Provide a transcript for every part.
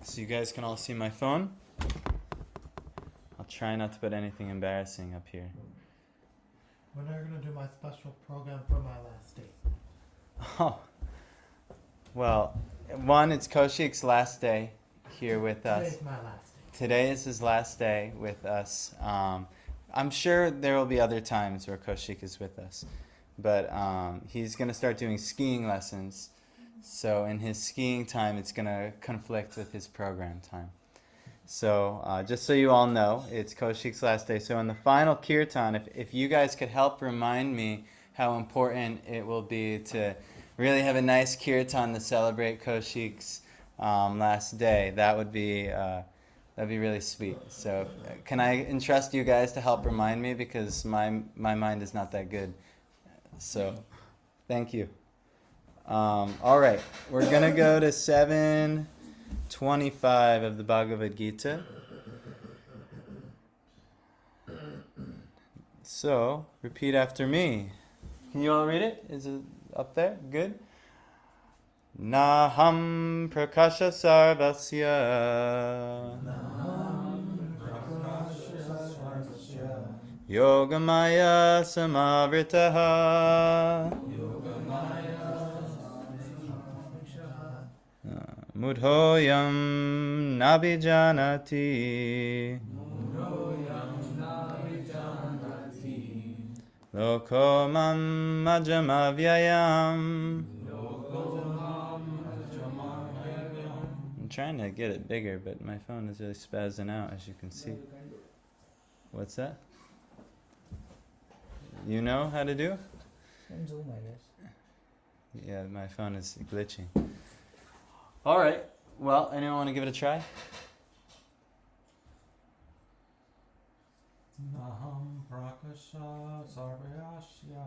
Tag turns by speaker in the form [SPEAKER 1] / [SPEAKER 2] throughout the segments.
[SPEAKER 1] So you guys can all see my phone. I'll try not to put anything embarrassing up here.
[SPEAKER 2] When are you going to do my special program for my last day?
[SPEAKER 1] Oh, well, one, it's Kaushik's last day here with us.
[SPEAKER 2] Today's my last day.
[SPEAKER 1] Today is his last day with us. I'm sure there will be other times where Kaushik is with us, but he's going to start doing skiing lessons. So in his skiing time, it's going to conflict with his program time. So just so you all know, it's Kaushik's last day. So in the final kirtan, if you guys could help remind me how important it will be to really have a nice kirtan to celebrate Kaushik's last day, that would be that'd be really sweet. So can I entrust you guys to help remind me, because my mind is not that good. So thank you. All right, we're gonna go to 725 of the Bhagavad Gita. So repeat after me. Can you all read it? Is it up there? Good. Naham prakasha sarvasya yogamaya samavritaha mudhoyam nabijanati lokomam majamavyayam. I'm trying to get it bigger, but my phone is really spazzing out, as you can see. What's that? You know how to do?
[SPEAKER 3] Zoom, I guess.
[SPEAKER 1] Yeah, my phone is glitching. All right. Well, anyone want to give it a try?
[SPEAKER 4] Naham prakasha sarvasya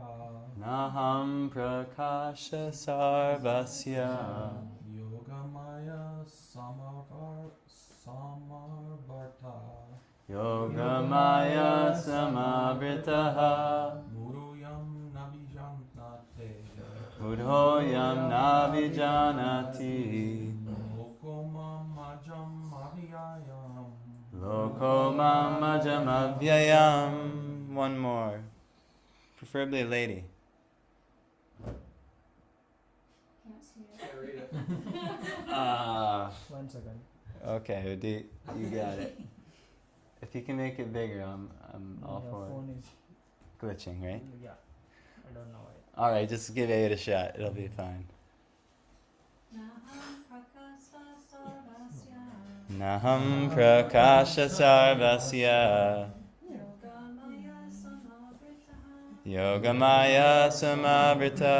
[SPEAKER 1] Naham prakasha sarvasya
[SPEAKER 4] yogamaya samavarta
[SPEAKER 1] yogamaya samavritaha
[SPEAKER 4] muruyam nabijanate
[SPEAKER 1] mudhoyam navijanati
[SPEAKER 4] lokomam majam aviyayam.
[SPEAKER 1] lokomam majamavyayam. One more. Preferably a lady.
[SPEAKER 5] Can't see it.
[SPEAKER 1] Ah.
[SPEAKER 3] 1 second.
[SPEAKER 1] Okay, Udit, you got it. If you can make it bigger, I'm all
[SPEAKER 3] Your
[SPEAKER 1] for
[SPEAKER 3] phone is,
[SPEAKER 1] it. Glitching, right?
[SPEAKER 3] yeah, I don't know it.
[SPEAKER 1] All right, just give it a shot. It'll be fine.
[SPEAKER 5] Naham prakasa sarvasya
[SPEAKER 1] Naham prakasha sarvasya
[SPEAKER 5] yogamaya samavrita
[SPEAKER 1] yogamaya samavrita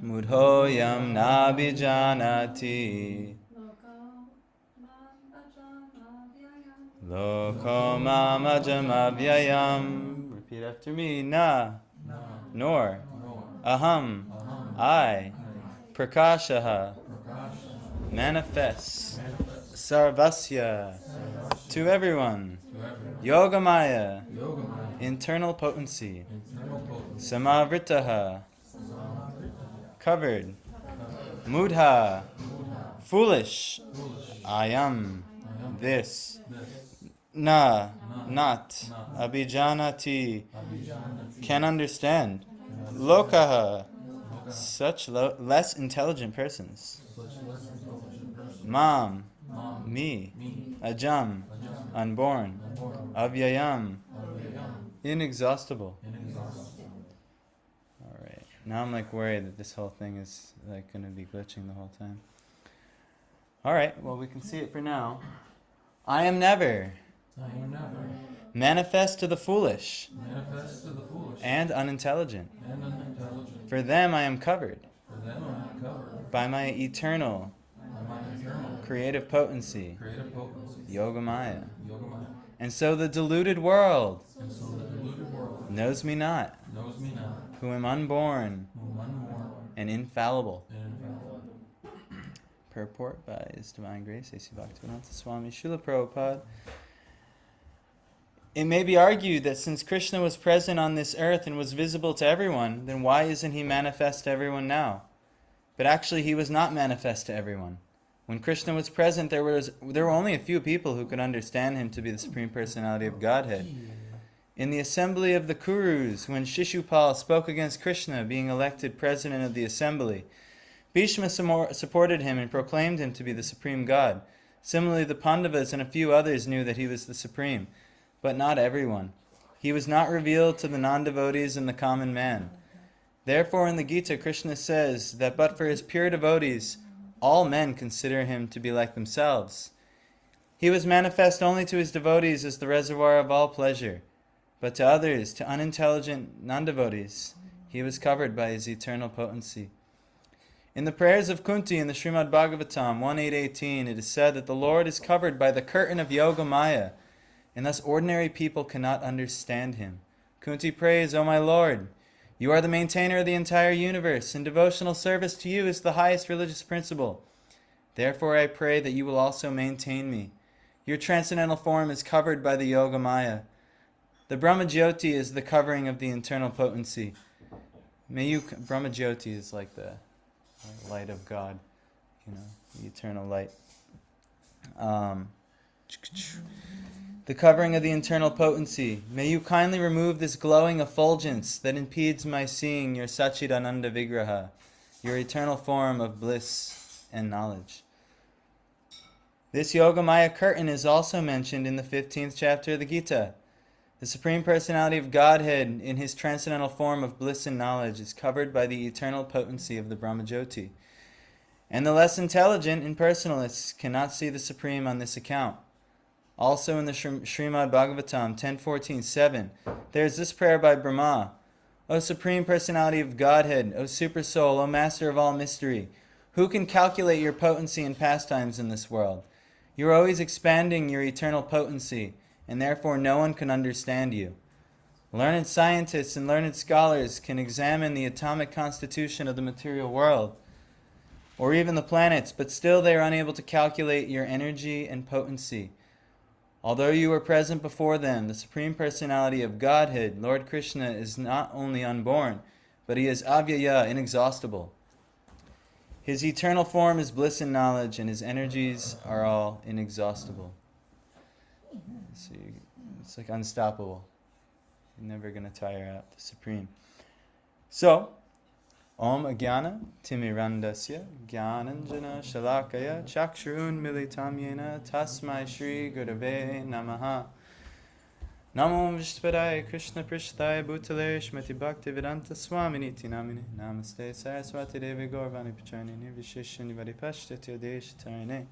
[SPEAKER 1] mudhoyam nabijanati lokomam ajamavyayam. Repeat after me. Na, nor, aham, I, prakashaha, manifest, sarvasya, to everyone, yogamaya, internal potency, samavritaha, covered, mudha, foolish, I am, this, na, not, abhijanati, can understand, lokaha, such less intelligent persons, mam, me, ajam, unborn, avyayam, inexhaustible. All right, now I'm like worried that this whole thing is like going to be glitching the whole time. All right, well, we can see it for now. I am never manifest to the foolish and unintelligent. For them I am covered by my eternal creative potency, yogamaya. And so the deluded world knows me not, who am unborn and infallible. Purport by His Divine Grace, A.C. Bhaktivedanta Swami Srila Prabhupada. It may be argued that since Krishna was present on this earth and was visible to everyone, then why isn't he manifest to everyone now? But actually, he was not manifest to everyone. When Krishna was present, there were only a few people who could understand him to be the Supreme Personality of Godhead. In the assembly of the Kurus, when Shishupal spoke against Krishna being elected president of the assembly, Bhishma supported him and proclaimed him to be the Supreme God. Similarly, the Pandavas and a few others knew that he was the Supreme, but not everyone. He was not revealed to the non-devotees and the common man. Therefore, in the Gita, Krishna says that but for his pure devotees, all men consider him to be like themselves. He was manifest only to his devotees as the reservoir of all pleasure, but to others, to unintelligent non-devotees, he was covered by his eternal potency. In the prayers of Kunti in the Srimad Bhagavatam 1.8.18, it is said that the Lord is covered by the curtain of Yoga Maya, and thus ordinary people cannot understand him. Kunti prays, O my Lord, you are the maintainer of the entire universe, and devotional service to you is the highest religious principle. Therefore I pray that you will also maintain me. Your transcendental form is covered by the Yoga Maya. The Brahmajyoti is the covering of the internal potency. Brahmajyoti is like the light of God, the eternal light. The covering of the internal potency. May you kindly remove this glowing effulgence that impedes my seeing your Sachidananda Vigraha, your eternal form of bliss and knowledge. This Yogamaya curtain is also mentioned in the 15th chapter of the Gita. The Supreme Personality of Godhead, in his transcendental form of bliss and knowledge, is covered by the eternal potency of the Brahmajyoti. And the less intelligent impersonalists cannot see the Supreme on this account. Also in the Srimad Bhagavatam 10.14.7, there is this prayer by Brahma. O Supreme Personality of Godhead, O Super Soul, O Master of all mystery, who can calculate your potency and pastimes in this world? You are always expanding your eternal potency, and therefore no one can understand you. Learned scientists and learned scholars can examine the atomic constitution of the material world, or even the planets, but still they are unable to calculate your energy and potency. Although you were present before them, the Supreme Personality of Godhead, Lord Krishna, is not only unborn, but he is avyaya, inexhaustible. His eternal form is bliss and knowledge, and his energies are all inexhaustible. So it's like unstoppable. You're never going to tire out the Supreme. So, Om Agyana Timirandasya Gyananjana Shalakaya Chakshurun Militam Yena Tasmai Shri Gurave Namaha Namo Vishpadaya Krishna Prishtaya Bhutale Shmati Bhakti Vedanta Swamini Tinamini Namaste Saraswati Devi Gaurvani Pacharni Nirvishishani Varipashtati Adeshatarine.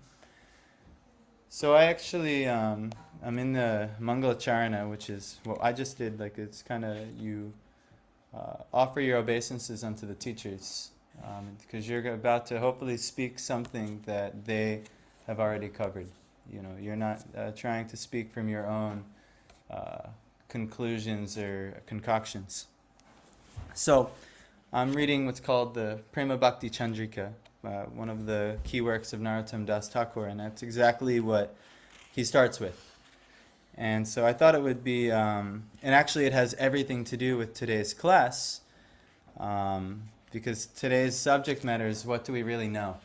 [SPEAKER 1] So I actually, I'm in the Mangalacharana, which is what I just did. Like, it's kind of you offer your obeisances unto the teachers, because you're about to hopefully speak something that they have already covered. You're not trying to speak from your own conclusions or concoctions. So I'm reading what's called the Prema Bhakti Chandrika, one of the key works of Narottam Das Thakur, and that's exactly what he starts with. And so I thought it would be, and actually it has everything to do with today's class, because today's subject matter is, what do we really know?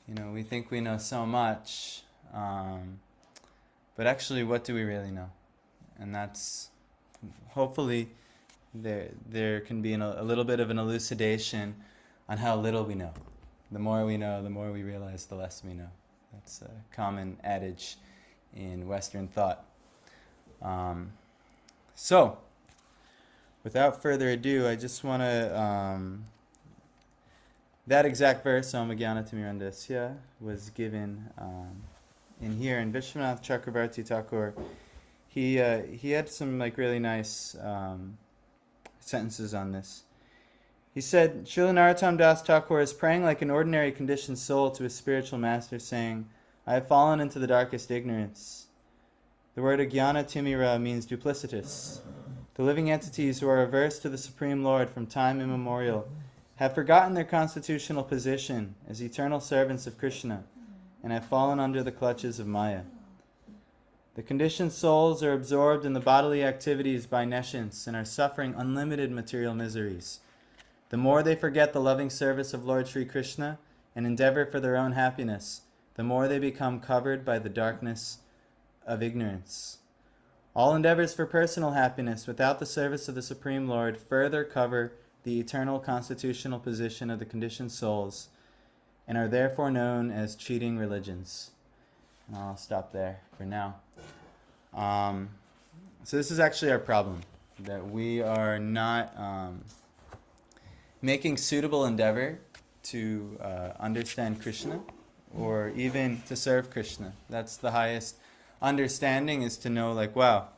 [SPEAKER 1] We think we know so much, but actually, what do we really know? And that's, hopefully, there can be a little bit of an elucidation on how little we know. The more we know, the more we realize the less we know. That's a common adage in Western thought. So, without further ado, I just want to, that exact verse, Om Agyana Timirandasya, was given in here, and Vishwanath Chakravarti Thakur, he had some really nice sentences on this. He said, Srila Narottam Das Thakur is praying like an ordinary conditioned soul to his spiritual master, saying, I have fallen into the darkest ignorance. The word Agyana Timira means duplicitous. The living entities who are averse to the Supreme Lord from time immemorial have forgotten their constitutional position as eternal servants of Krishna and have fallen under the clutches of Maya. The conditioned souls are absorbed in the bodily activities by nescience and are suffering unlimited material miseries. The more they forget the loving service of Lord Sri Krishna and endeavor for their own happiness, the more they become covered by the darkness of ignorance. All endeavors for personal happiness without the service of the Supreme Lord further cover the eternal constitutional position of the conditioned souls and are therefore known as cheating religions. And I'll stop there for now. So this is actually our problem, that we are not making suitable endeavor to understand Krishna or even to serve Krishna. That's the highest understanding, is to know, like, wow,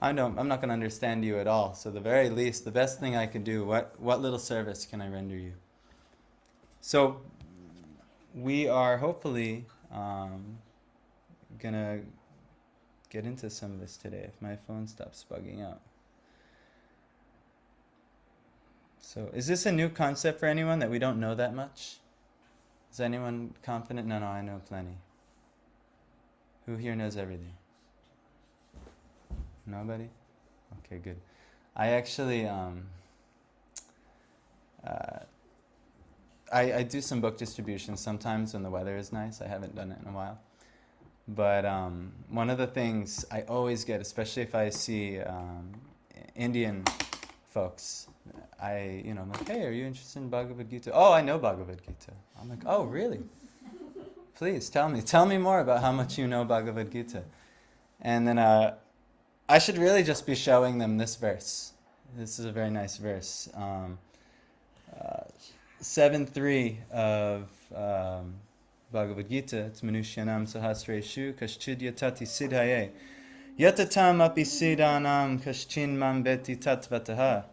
[SPEAKER 1] I'm not going to understand you at all. So the very least, the best thing I can do, what little service can I render you? So we are hopefully going to get into some of this today if my phone stops bugging out. So is this a new concept for anyone, that we don't know that much? Is anyone confident? No, I know plenty. Who here knows everything? Nobody? Okay, good. I actually, I do some book distribution sometimes when the weather is nice. I haven't done it in a while. But one of the things I always get, especially if I see Indian folks, I'm like, hey, are you interested in Bhagavad Gita? Oh, I know Bhagavad Gita. I'm like, oh, really? Please tell me more about how much you know Bhagavad Gita. And then I should really just be showing them this verse. This is a very nice verse. 7.3 of Bhagavad Gita. It's Manushyanam Sahasreshu Kaschidya Tati Siddhaye Yatatam Api Siddhanam Kaschin Mambeti Tatvataha.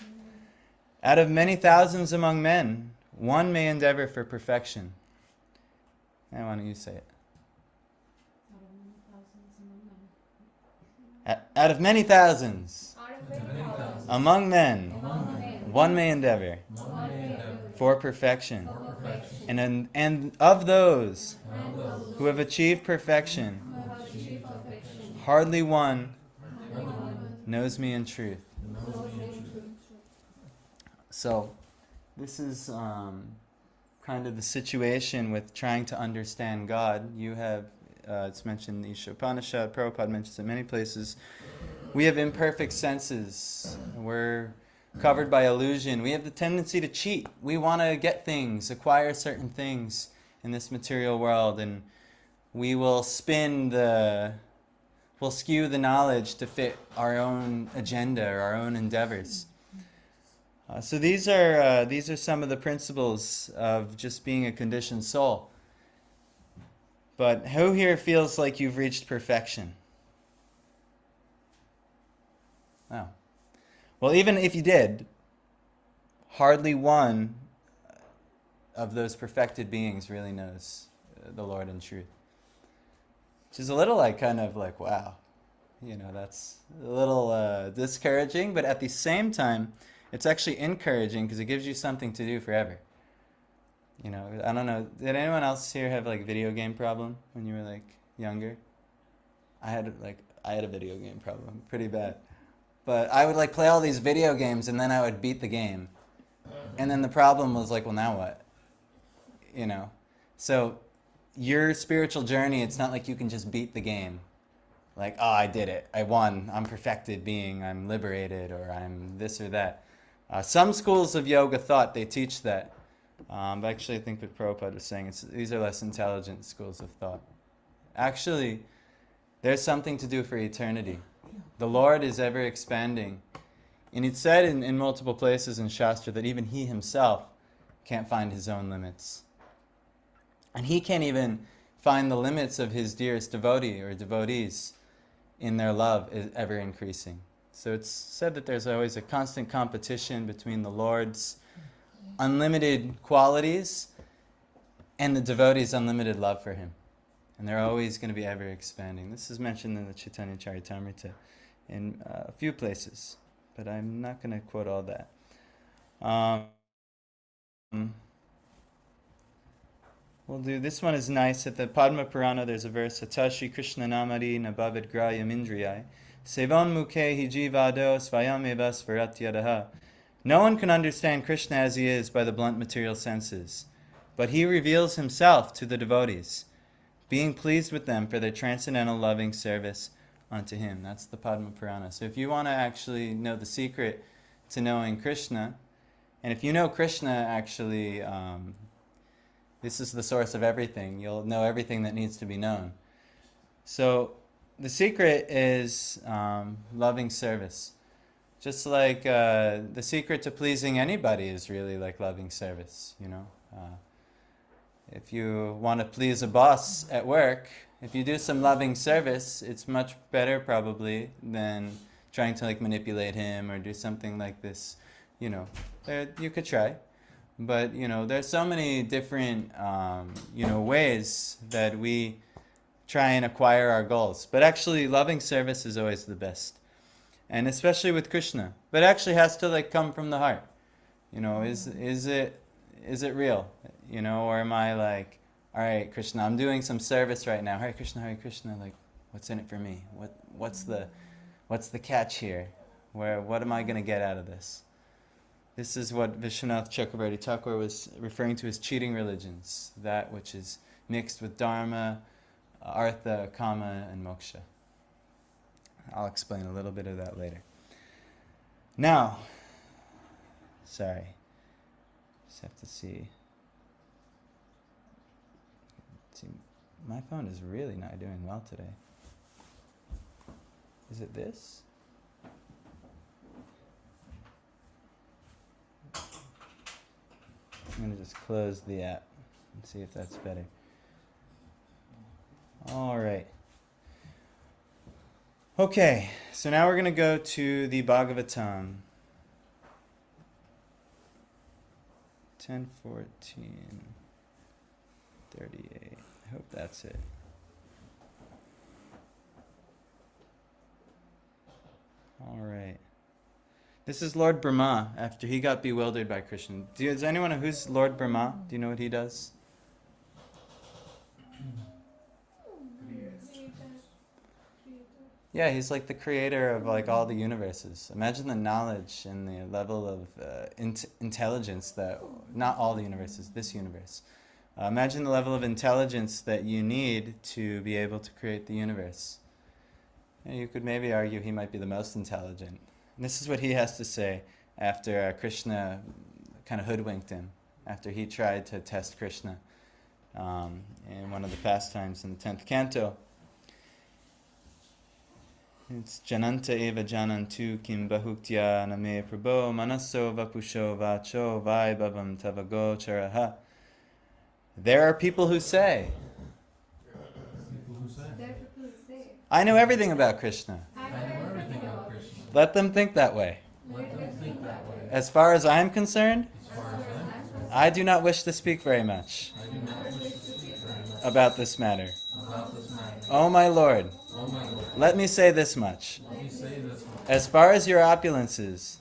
[SPEAKER 1] Out of many thousands among men, one may endeavor for perfection. Why don't you say it? Out of many thousands among men, one may endeavor for perfection. And of those who have achieved perfection, hardly one knows me in truth. So this is kind of the situation with trying to understand God. You have, it's mentioned in the Isha Upanishad, Prabhupada mentions it many places. We have imperfect senses. We're covered by illusion. We have the tendency to cheat. We want to get things, acquire certain things in this material world, and we will we'll skew the knowledge to fit our own agenda or our own endeavors. So these are some of the principles of just being a conditioned soul. But who here feels like you've reached perfection? No. Well, even if you did, hardly one of those perfected beings really knows the Lord in truth. Which is a little kind of like, wow, that's a little discouraging, but at the same time, it's actually encouraging because it gives you something to do forever. I don't know, did anyone else here have video game problem when you were younger? I had a video game problem, pretty bad. But I would play all these video games and then I would beat the game. And then the problem was well, now what? So your spiritual journey, it's not like you can just beat the game. Oh, I did it. I won. I'm perfected being. I'm liberated, or I'm this or that. Some schools of yoga thought they teach that. But actually, I think what Prabhupada was saying, these are less intelligent schools of thought. Actually, there's something to do for eternity. The Lord is ever expanding. And it's said in multiple places in Shastra that even He Himself can't find His own limits. And He can't even find the limits of His dearest devotee or devotees in their love is ever increasing. So it's said that there's always a constant competition between the Lord's unlimited qualities and the devotee's unlimited love for Him. And they're always going to be ever expanding. This is mentioned in the Chaitanya Charitamrita in a few places, but I'm not going to quote all that. We'll do, this one is nice. At the Padma Purana, there's a verse, Satashi Krishna Namari Nabhavid Grayam Indriyai Sevan Mukhe Hijivado Svayam Eva Svaratyadaha No one can understand Krishna as he is by the blunt material senses, but he reveals himself to the devotees, being pleased with them for their transcendental loving service unto him. That's the Padma Purana. So if you want to actually know the secret to knowing Krishna, and if you know Krishna actually, this is the source of everything. You'll know everything that needs to be known. So the secret is loving service. Just like the secret to pleasing anybody is really like loving service, you know. If you want to please a boss at work, if you do some loving service, it's much better probably than trying to like manipulate him or do something like this, you know. You could try, but you know, there's so many different ways that we try and acquire our goals. But actually, loving service is always the best, and especially with Krishna. But it actually has to like come from the heart. You know, is it real? You know, or am I like, all right, Krishna, I'm doing some service right now. Hare Krishna, like, what's in it for me? What's the catch here? What am I going to get out of this? This is what Vishwanath Chakravarti Thakur was referring to as cheating religions, that which is mixed with dharma, artha, kama, and moksha. I'll explain a little bit of that later. Now, sorry, just have to see. My phone is really not doing well today. Is it this? I'm going to just close the app and see if that's better. All right. Okay, so now we're going to go to the Bhagavatam. 10:14:38. I hope that's it. All right. This is Lord Brahma after he got bewildered by Krishna. Does anyone know who's Lord Brahma? Do you know what he does? Yeah, he's like the creator of like all the universes. Imagine the knowledge and the level of intelligence that, not all the universes, this universe. Imagine the level of intelligence that you need to be able to create the universe. And you could maybe argue he might be the most intelligent. And this is what he has to say after Krishna kind of hoodwinked him, after he tried to test Krishna in one of the pastimes in the 10th canto. It's Jananta eva janantu kim bahuktya name prabho manaso vapusho vacho vaibhavam tavago charaha. There are people who say, I know everything about Krishna. Let them think that way. As far as I am concerned, I do not wish to speak very much about this matter. Oh my Lord, let me say this much. As far as your opulences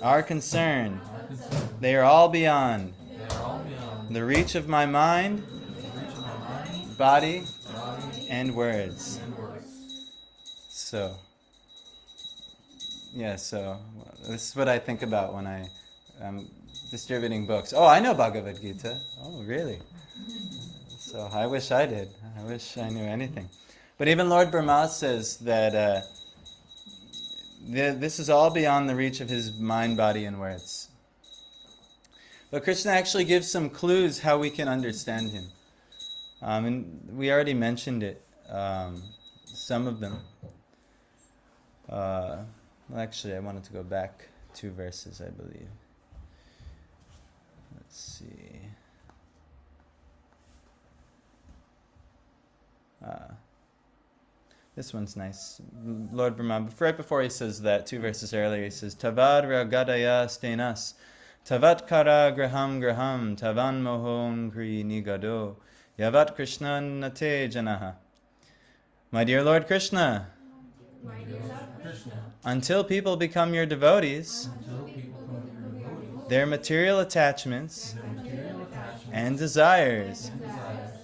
[SPEAKER 1] are concerned, they are all beyond the reach of my mind, body, and words. So this is what I think about when I'm distributing books. Oh, I know Bhagavad Gita. Oh, really? So I wish I did. I wish I knew anything. But even Lord Brahma says that this is all beyond the reach of his mind, body, and words. But Krishna actually gives some clues how we can understand him. And we already mentioned it, some of them. Actually, I wanted to go back 2 verses, I believe. Let's see. This one's nice. Lord Brahma, right before he says that, 2 verses earlier, he says, Tavad ragadaya stenas, tavat kara graham graham, tavan mohon kri nigado, yavat krishna nate janaha. My dear Lord Krishna, until people become your devotees, their material attachments and desires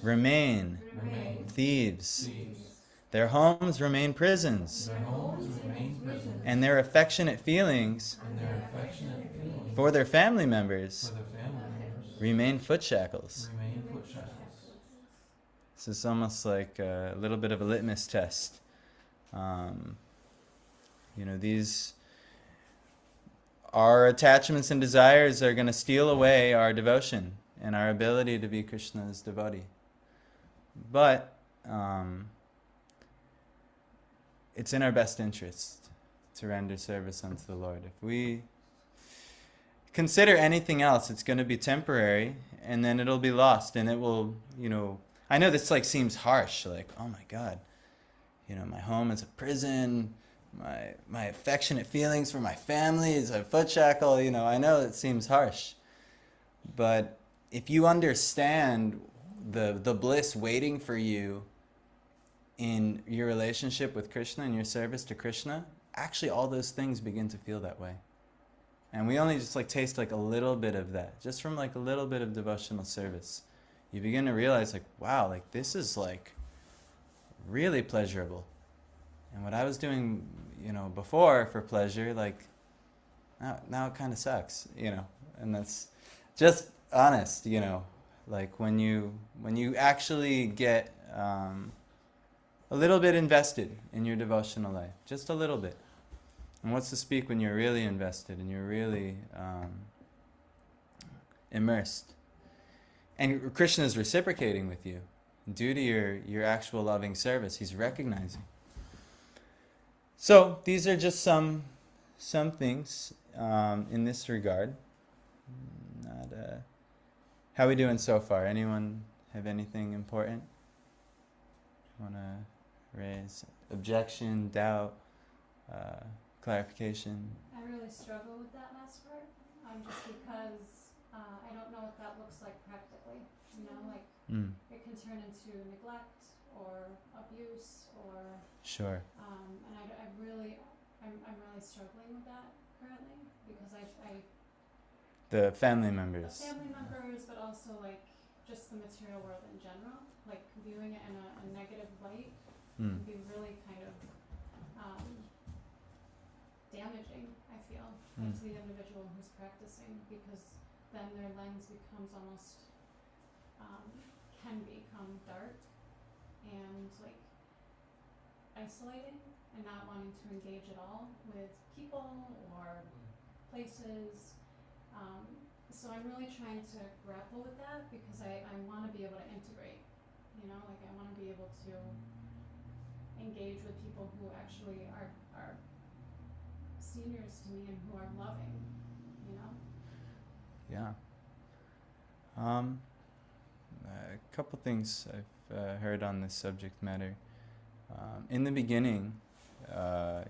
[SPEAKER 1] remain thieves, Their homes remain prisons,
[SPEAKER 4] Their homes remain prisons,
[SPEAKER 1] and their affectionate feelings
[SPEAKER 4] and their affectionate feelings
[SPEAKER 1] for their family
[SPEAKER 4] for
[SPEAKER 1] members
[SPEAKER 4] their family members
[SPEAKER 1] remain foot shackles.
[SPEAKER 4] remain foot shackles.
[SPEAKER 1] This is almost like a little bit of a litmus test. These our attachments and desires are going to steal away our devotion and our ability to be Krishna's devotee. But it's in our best interest to render service unto the Lord. If we consider anything else, it's going to be temporary, and then it'll be lost, and it will, I know this seems harsh, like, oh my God, my home is a prison, my affectionate feelings for my family is a foot shackle, I know it seems harsh. But if you understand the bliss waiting for you in your relationship with Krishna and your service to Krishna, actually all those things begin to feel that way. And we only just taste a little bit of that, just from a little bit of devotional service. You begin to realize wow, this is really pleasurable. And what I was doing, before for pleasure, now it kind of sucks, and that's just honest, when you actually get a little bit invested in your devotional life, just a little bit. And what's to speak when you're really invested and you're really immersed? And Krishna is reciprocating with you due to your actual loving service. He's recognizing. So these are just some things in this regard. How are we doing so far? Anyone have anything important? Want to raise objection, doubt, clarification?
[SPEAKER 6] I really struggle with that last part, just because I don't know what that looks like practically. It can turn into neglect or abuse or.
[SPEAKER 1] Sure.
[SPEAKER 6] And I'm really struggling with that currently because
[SPEAKER 1] The family members.
[SPEAKER 6] family members, but also just the material world in general, viewing it in a negative light can be really kind of damaging, I feel, to the individual who's practicing, because then their lens becomes almost can become dark and isolating and not wanting to engage at all with people or places. So I'm really trying to grapple with that because I want to be able to integrate, I want to be able to engage with people who actually are seniors to me and who are loving,
[SPEAKER 1] Yeah. A couple things I've heard on this subject matter. In the beginning, I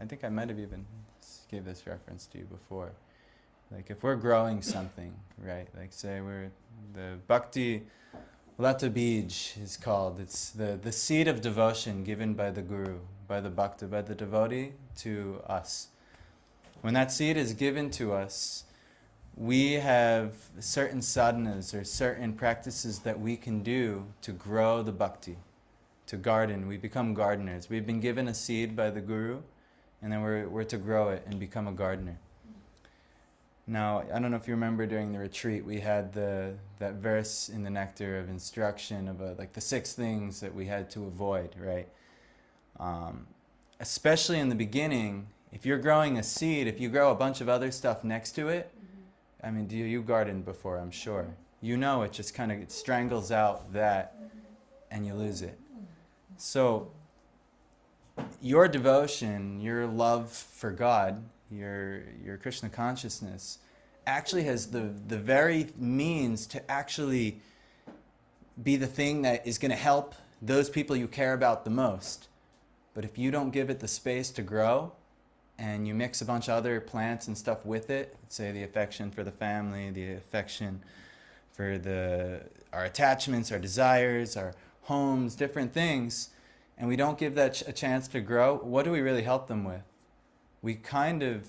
[SPEAKER 1] think I might have even gave this reference to you before. If we're growing something, right? Say we're the Bhakti Lata Bij is called. It's the seed of devotion given by the Guru, by the Bhakta, by the devotee to us. When that seed is given to us, we have certain sadhanas or certain practices that we can do to grow the bhakti, to garden. We become gardeners. We've been given a seed by the Guru, and then we're to grow it and become a gardener. Now, I don't know if you remember during the retreat, we had that verse in the Nectar of instruction about the 6 things that we had to avoid, right? Especially in the beginning, if you're growing a seed, if you grow a bunch of other stuff next to it, I mean, you gardened before, I'm sure. It just kind of strangles out that and you lose it. So your devotion, your love for God, your Krishna consciousness actually has the very means to actually be the thing that is going to help those people you care about the most. But if you don't give it the space to grow, and you mix a bunch of other plants and stuff with it, say the affection for the family, the affection for our attachments, our desires, our homes, different things, and we don't give that a chance to grow, what do we really help them with? We kind of,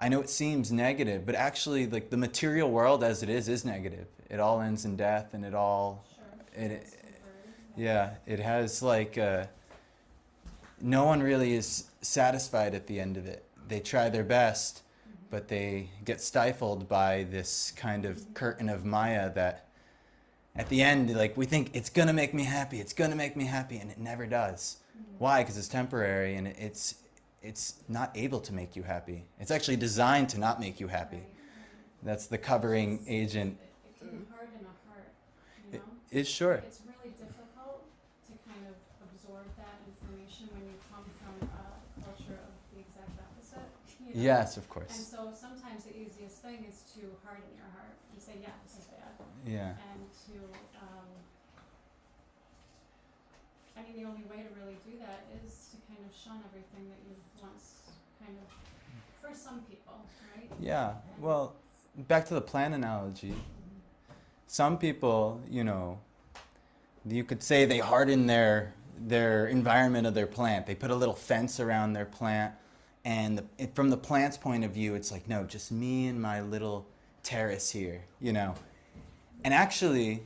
[SPEAKER 1] I know it seems negative, but actually the material world as it is negative. It all ends in death, and it all,
[SPEAKER 6] Sure.
[SPEAKER 1] it has no one really is satisfied at the end of it. They try their best, but they get stifled by this kind of curtain of Maya that at the end, like, we think it's gonna make me happy, it's gonna make me happy, and it never does. Why? Because it's temporary, and it's not able to make you happy. It's actually designed to not make you happy. That's the covering agent.
[SPEAKER 6] It can harden a heart, you know?
[SPEAKER 1] It's sure.
[SPEAKER 6] It's really difficult to kind of absorb that information when you come from a culture of the exact opposite. You know?
[SPEAKER 1] Yes, of
[SPEAKER 6] And
[SPEAKER 1] course.
[SPEAKER 6] so sometimes the easiest thing is to harden your heart and say, yeah, this is bad.
[SPEAKER 1] Yeah.
[SPEAKER 6] And to, I mean, the only way to really do that is to kind of shun everything that you've once kind of, for some people, right?
[SPEAKER 1] Yeah. Well, back to the plant analogy. Some people, you know, you could say they harden their environment of their plant. They put a little fence around their plant, and from the plant's point of view, it's like, no, just me and my little terrace here, you know. And actually,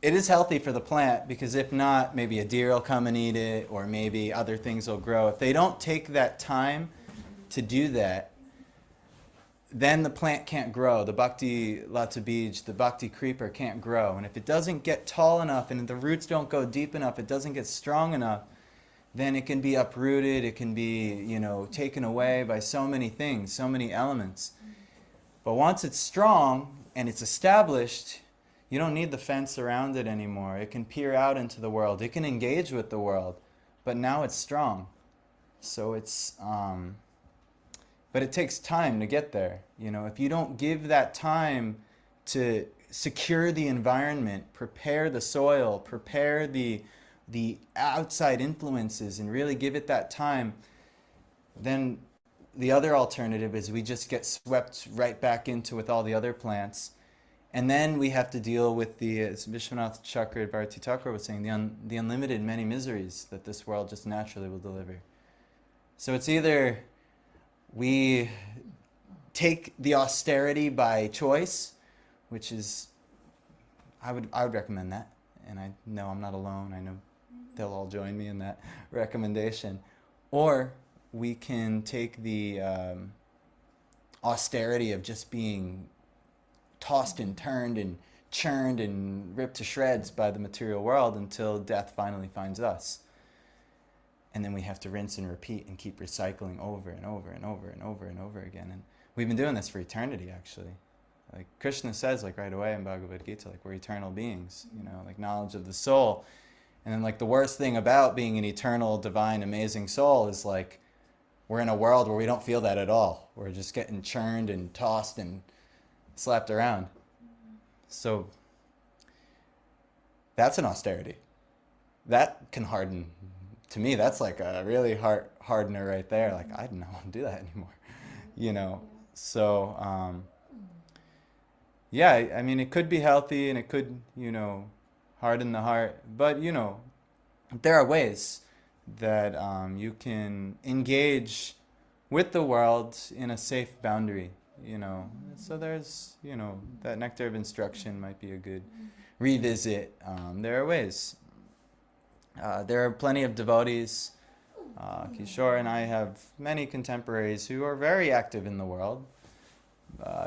[SPEAKER 1] it is healthy for the plant, because if not, maybe a deer will come and eat it, or maybe other things will grow. If they don't take that time to do that, then the plant can't grow. The Bhakti Lata Bij, the Bhakti creeper can't grow. And if it doesn't get tall enough and the roots don't go deep enough, it doesn't get strong enough, then it can be uprooted, it can be, you know, taken away by so many things, so many elements. But once it's strong and it's established, you don't need the fence around it anymore. It can peer out into the world. It can engage with the world. But now it's strong. So it's, but it takes time to get there. You know, if you don't give that time to secure the environment, prepare the soil, prepare the outside influences, and really give it that time, then the other alternative is we just get swept right back into with all the other plants. And then we have to deal with the, as Vishwanath Chakra Bharati Thakur was saying, the unlimited many miseries that this world just naturally will deliver. So it's either we take the austerity by choice, which is, I would recommend that. And I know I'm not alone. I know they'll all join me in that recommendation. Or we can take the austerity of just being tossed and turned and churned and ripped to shreds by the material world until death finally finds us. And then we have to rinse and repeat and keep recycling over and over and over and over and over again. And we've been doing this for eternity, actually. Like Krishna says, like right away in Bhagavad Gita, like we're eternal beings, you know, like knowledge of the soul. And then like the worst thing about being an eternal, divine, amazing soul is like we're in a world where we don't feel that at all. We're just getting churned and tossed and slapped around. So that's an austerity. That can harden. To me, that's like a really hardener right there. Like, I don't want to do that anymore, you know. So, yeah, I mean, it could be healthy and it could, you know, harden the heart. But, you know, there are ways that you can engage with the world in a safe boundary, you know. So there's, you know, that nectar of instruction might be a good revisit. There are ways. There are plenty of devotees. Kishore and I have many contemporaries who are very active in the world.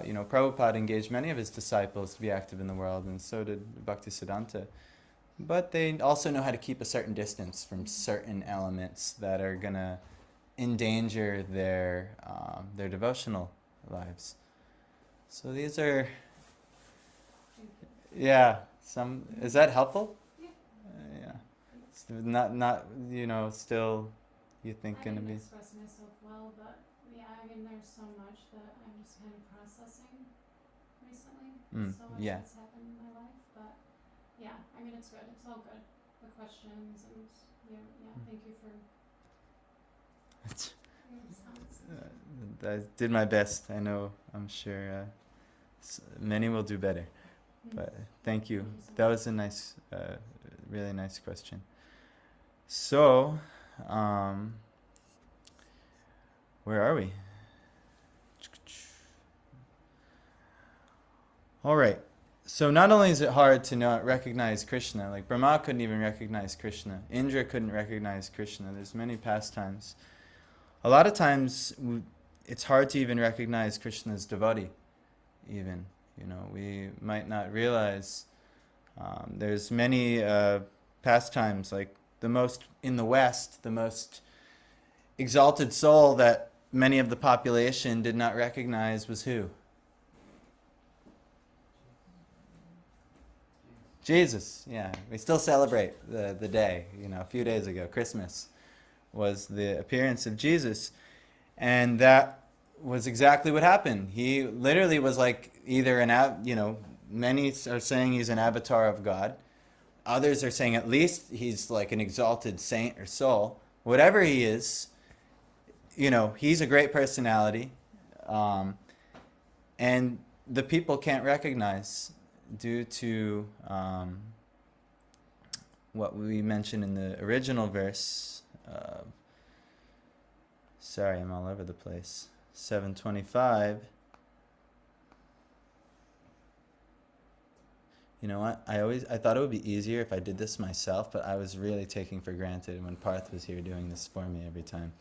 [SPEAKER 1] You know, Prabhupada engaged many of his disciples to be active in the world, and so did Bhaktisiddhanta. But they also know how to keep a certain distance from certain elements that are going to endanger their devotional lives. So these are, yeah, some, is that helpful?
[SPEAKER 6] Yeah.
[SPEAKER 1] Yeah. It's not, you know, still you think
[SPEAKER 6] I
[SPEAKER 1] going to
[SPEAKER 6] didn't
[SPEAKER 1] be,
[SPEAKER 6] express myself well, but yeah, I mean, there's so much that I'm just kind of processing recently. So much
[SPEAKER 1] yeah.
[SPEAKER 6] that's happened in my life, but yeah, I mean, it's good. It's all good. The questions and yeah, thank you for your response.
[SPEAKER 1] I did my best. I know, I'm sure many will do better. But thank you. That was a nice, really nice question. So, where are we? All right. So not only is it hard to not recognize Krishna, like Brahma couldn't even recognize Krishna, Indra couldn't recognize Krishna, there's many pastimes. A lot of times it's hard to even recognize Krishna's devotee, even. You know, we might not realize there's many pastimes, like the most, in the West, the most exalted soul that many of the population did not recognize was who? Jesus, yeah. We still celebrate the day, you know, a few days ago, Christmas was the appearance of Jesus. And that was exactly what happened. He literally was like either many are saying he's an avatar of God. Others are saying at least he's like an exalted saint or soul. Whatever he is, you know, he's a great personality. And the people can't recognize due to what we mentioned in the original verse. Sorry, I'm all over the place. 725. You know what? I thought it would be easier if I did this myself, but I was really taking for granted when Parth was here doing this for me every time.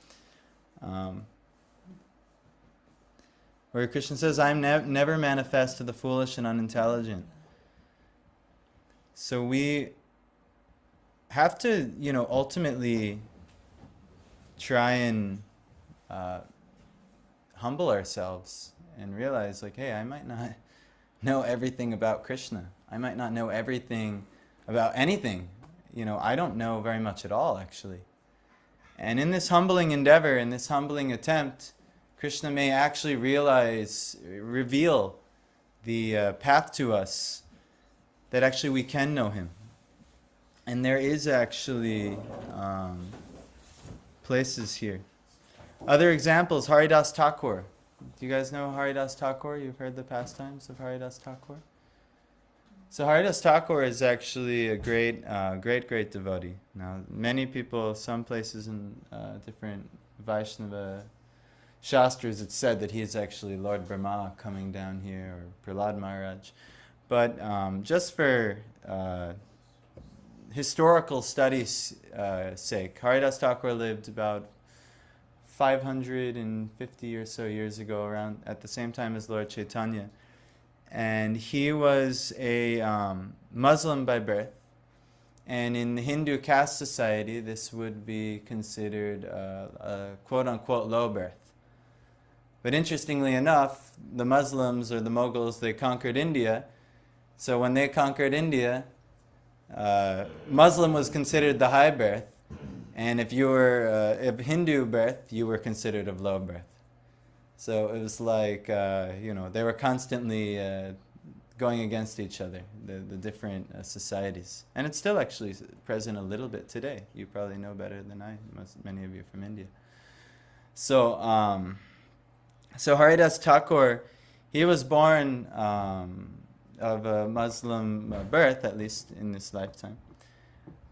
[SPEAKER 1] Where Krishna says, "I am never manifest to the foolish and unintelligent." So we have to, you know, ultimately try and humble ourselves and realize, like, hey, I might not know everything about Krishna. I might not know everything about anything. You know, I don't know very much at all, actually. And in this humbling endeavor, in this humbling attempt, Krishna may actually reveal the path to us that actually we can know him. And there is actually places here. Other examples, Haridas Thakur. Do you guys know Haridas Thakur? You've heard the pastimes of Haridas Thakur? So Haridas Thakur is actually a great devotee. Now, many people, some places in different Vaishnava Shastras, it's said that he is actually Lord Brahma coming down here, or Prahlad Maharaj. But just for historical studies' sake, Haridas Thakur lived about 550 or so years ago, around at the same time as Lord Chaitanya. And he was a Muslim by birth. And in the Hindu caste society, this would be considered a quote-unquote low birth. But interestingly enough, the Muslims or the Mughals, they conquered India. So when they conquered India, Muslim was considered the high birth. And if you were of Hindu birth, you were considered of low birth. So it was like, they were constantly going against each other, the different societies. And it's still actually present a little bit today. You probably know better than I, many of you from India. So Haridas Thakur, he was born of a Muslim birth, at least in this lifetime.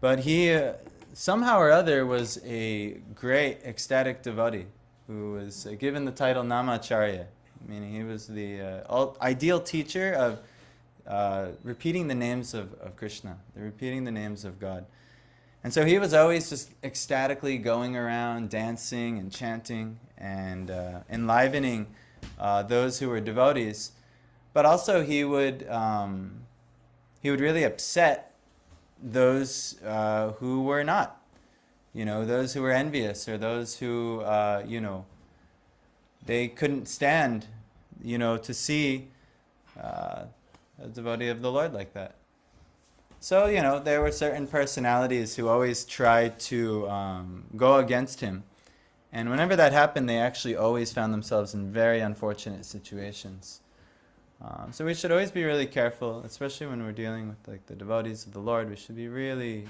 [SPEAKER 1] But he, somehow or other, was a great ecstatic devotee who was given the title Namacharya, meaning he was the ideal teacher of repeating the names of Krishna, repeating the names of God. And so he was always just ecstatically going around, dancing and chanting and enlivening those who were devotees. But also he would really upset those who were not. Those who were envious, or those who, they couldn't stand, to see a devotee of the Lord like that. So, there were certain personalities who always tried to go against him. And whenever that happened, they actually always found themselves in very unfortunate situations. So we should always be really careful, especially when we're dealing with the devotees of the Lord. We should be really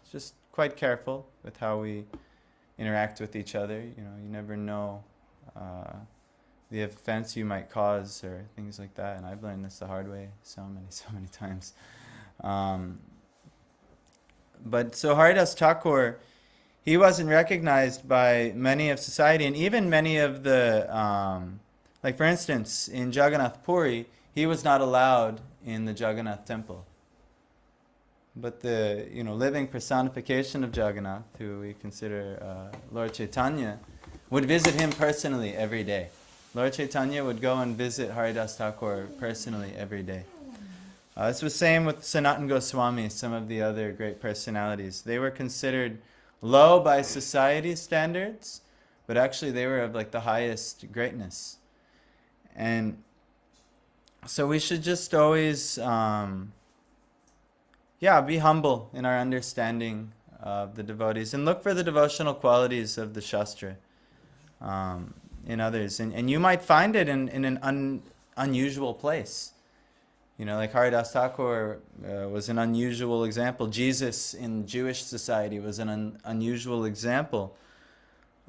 [SPEAKER 1] just quite careful with how we interact with each other. You never know the offense you might cause or things like that. And I've learned this the hard way so many times. But so Haridas Thakur, he wasn't recognized by many of society, and even many of the, like for instance, in Jagannath Puri, he was not allowed in the Jagannath temple. But the living personification of Jagannath, who we consider Lord Chaitanya, would visit him personally every day. Lord Chaitanya would go and visit Haridas Thakur personally every day. This was same with Sanatana Goswami, some of the other great personalities. They were considered low by society standards, but actually they were of like the highest greatness. And so we should just always be humble in our understanding of the devotees and look for the devotional qualities of the Shastra in others. And you might find it in an unusual place. Like Haridas Thakur was an unusual example. Jesus in Jewish society was an unusual example.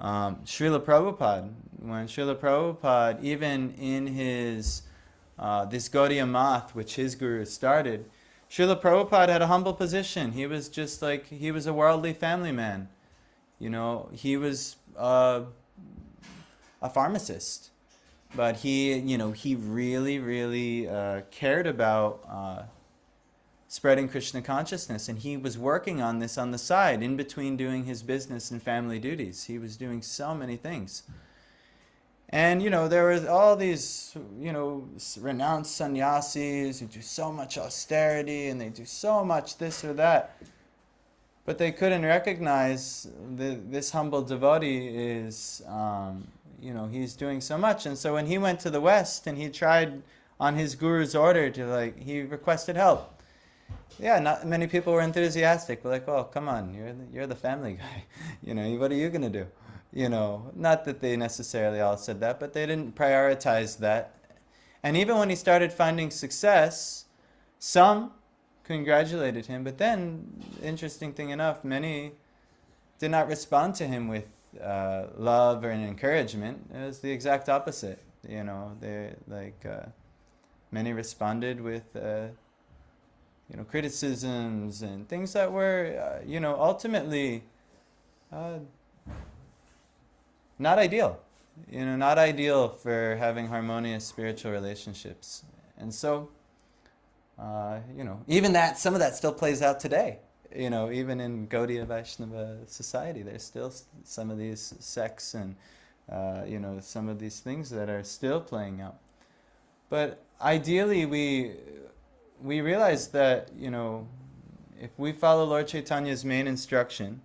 [SPEAKER 1] Srila Prabhupada, when Srila Prabhupada, even in his this Gaudiya Math, which his guru started, Srila Prabhupada had a humble position. He was just like, he was a worldly family man. He was a pharmacist. But he really, really cared about spreading Krishna consciousness. And he was working on this on the side, in between doing his business and family duties. He was doing so many things. And, there were all these, renounced sannyasis who do so much austerity and they do so much this or that. But they couldn't recognize this humble devotee is, he's doing so much. And so when he went to the West and he tried on his guru's order to he requested help. Yeah, not many people were enthusiastic. We're like, oh, come on, you're the family guy. What are you going to do? Not that they necessarily all said that, but they didn't prioritize that. And even when he started finding success, some congratulated him. But then, interesting thing enough, many did not respond to him with love or an encouragement. It was the exact opposite. Many responded with criticisms and things that were ultimately not ideal. Not ideal for having harmonious spiritual relationships. And so even some of that still plays out today. Even in Gaudiya Vaishnava society, there's still some of these sects and, some of these things that are still playing out. But ideally, we realize that, if we follow Lord Chaitanya's main instruction,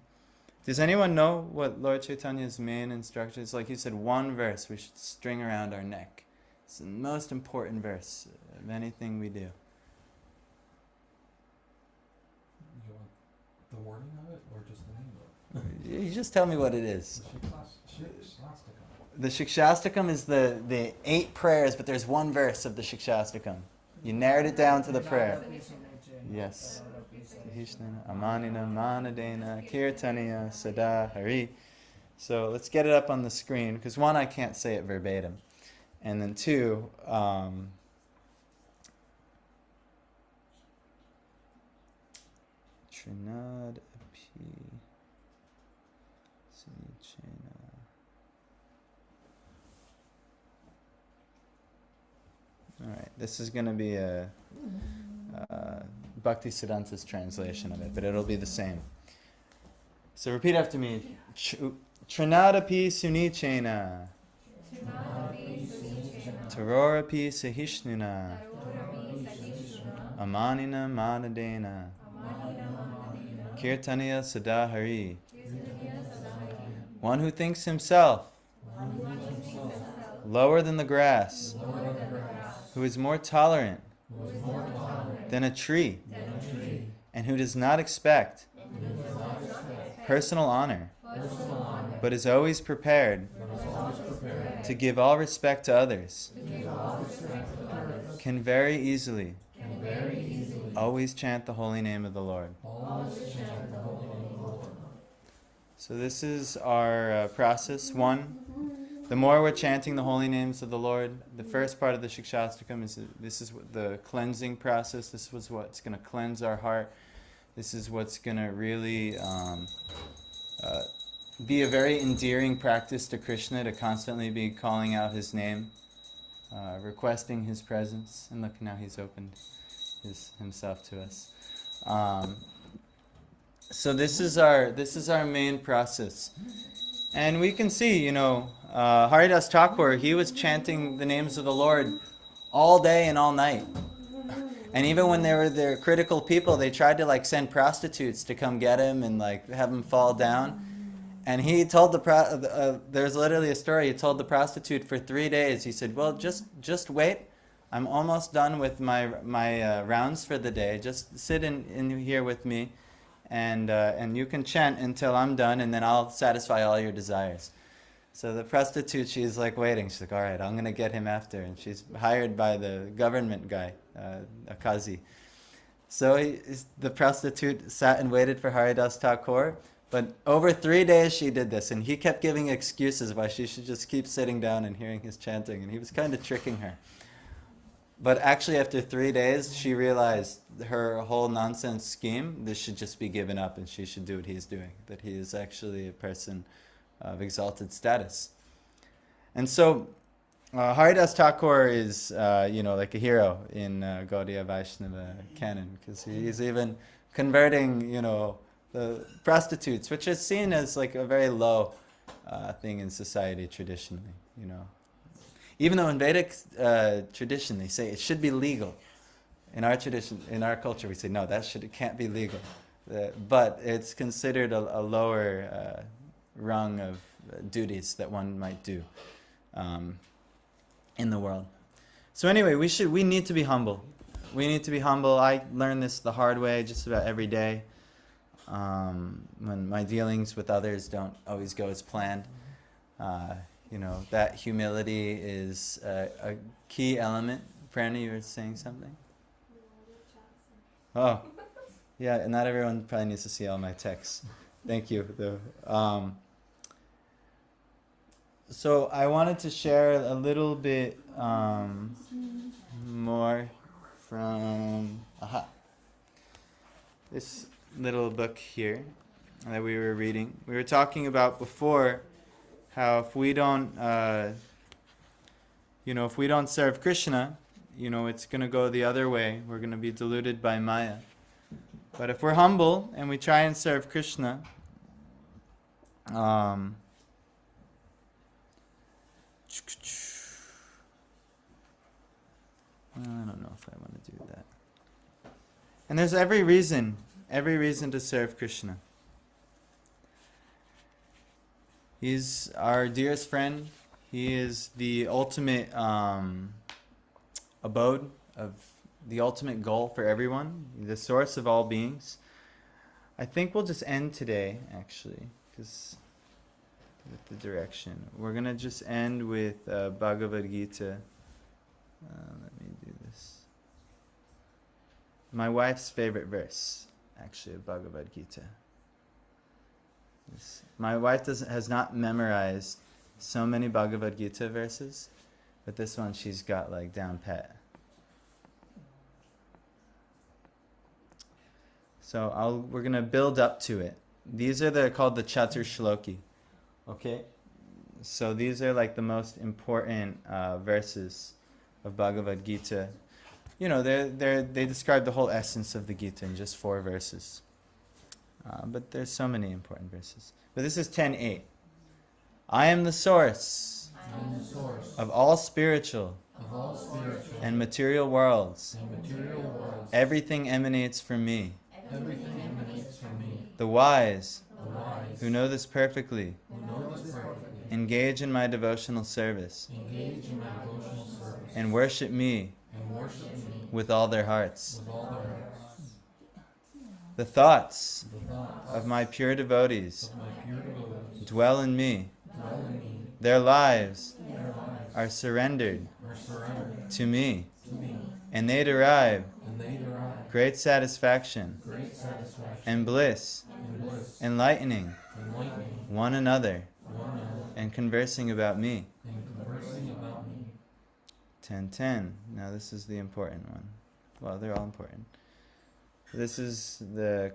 [SPEAKER 1] does anyone know what Lord Chaitanya's main instruction is? Like he said, one verse we should string around our neck. It's the most important verse of anything we do.
[SPEAKER 4] You want the wording of it or just the name of it?
[SPEAKER 1] You just tell me what it is.
[SPEAKER 4] Shikshastakam.
[SPEAKER 1] The Shikshastakam is the 8 prayers, but there's one verse of the Shikshastakam. You narrowed it down to the prayer. Yes. Amanina Manadena Kirtaniya Sada Hari. So let's get it up on the screen, because 1, I can't say it verbatim. And then 2, Trinad Api Sinichena. Alright, this is going to be a Bhakti Siddhanta's translation of it, but it'll be the same. So repeat after me. Trinadapi Sunichena. Tarorapi Sahishnuna. Amanina Manadena. Kirtaniya Sadahari. One who thinks himself lower than the grass, who is more tolerant than a tree, and who does not expect personal honor, but is always prepared to give all respect to others, can very easily always chant the holy name of the Lord. So this is our process. 1, the more we're chanting the holy names of the Lord, the first part of the Shikshastakam is the cleansing process. This is what's going to cleanse our heart. This is what's going to really be a very endearing practice to Krishna, to constantly be calling out his name, requesting his presence. And look, now he's opened himself to us. So this is our main process, and we can see, Haridas Thakur, he was chanting the names of the Lord all day and all night. And even when there were the critical people, they tried to like send prostitutes to come get him and like have him fall down. And he told there's literally a story. He told the prostitute for 3 days. He said, "Well, just wait. I'm almost done with my rounds for the day. Just sit in here with me, and you can chant until I'm done, and then I'll satisfy all your desires." So the prostitute, she's like waiting. She's like, "All right, I'm gonna get him after," and she's hired by the government guy, a qazi. So the prostitute sat and waited for Haridas Thakur. But over 3 days she did this, and he kept giving excuses why she should just keep sitting down and hearing his chanting, and he was kind of tricking her. But actually after 3 days, she realized her whole nonsense scheme, this should just be given up and she should do what he's doing, that he is actually a person of exalted status. And so Haridas Thakur is, like a hero in Gaudiya Vaishnava canon, because he's even converting, the prostitutes, which is seen as like a very low thing in society traditionally, Even though in Vedic tradition they say it should be legal. In our tradition, in our culture, we say no, it can't be legal. But it's considered a lower rung of duties that one might do in the world. So anyway, we need to be humble. We need to be humble. I learn this the hard way just about every day. When my dealings with others don't always go as planned. That humility is a key element. Prana, you were saying something? Oh, yeah, not everyone probably needs to see all my texts. Thank you. So I wanted to share a little bit more from this little book here that we were reading. We were talking about before how if we don't, if we don't serve Krishna, it's going to go the other way. We're going to be deluded by Maya. But if we're humble and we try and serve Krishna, I don't know if I want to do that. And there's every reason to serve Krishna. He's our dearest friend. He is the ultimate abode of the ultimate goal for everyone, the source of all beings. I think we'll just end today, actually, because with the direction. We're going to just end with Bhagavad Gita. Let me do this. My wife's favorite verse, actually, of Bhagavad Gita. My wife has not memorized so many Bhagavad Gita verses, but this one she's got like down pat. So we're going to build up to it. These are called the Chatur Shloki. Okay? So these are like the most important verses of Bhagavad Gita. They describe the whole essence of the Gita in just 4 verses. But there's so many important verses. But this is 10:8. I am the source of all spiritual and material worlds. Everything emanates from me. The wise who know this perfectly engage in my devotional service and worship me with all their hearts. The thoughts of my pure devotees dwell in me. Their lives are surrendered to me, and they derive great satisfaction and bliss, enlightening one another and conversing about me. 10:10. Now this is the important one. Well, they're all important. This is the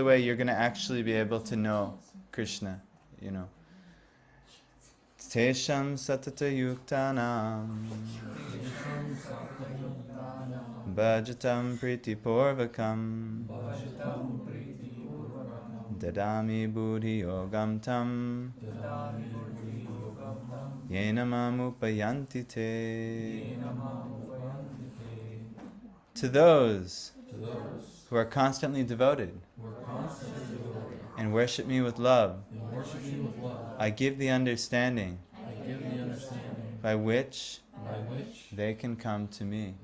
[SPEAKER 1] way you're going to actually be able to know Krishna, Tesham satata yuktanam Bhajatam priti purvakam Dadami buddhi yogam tam Yenamam upayanti te. To those who are constantly devoted and worship me with love, I give the understanding by which they can come to me.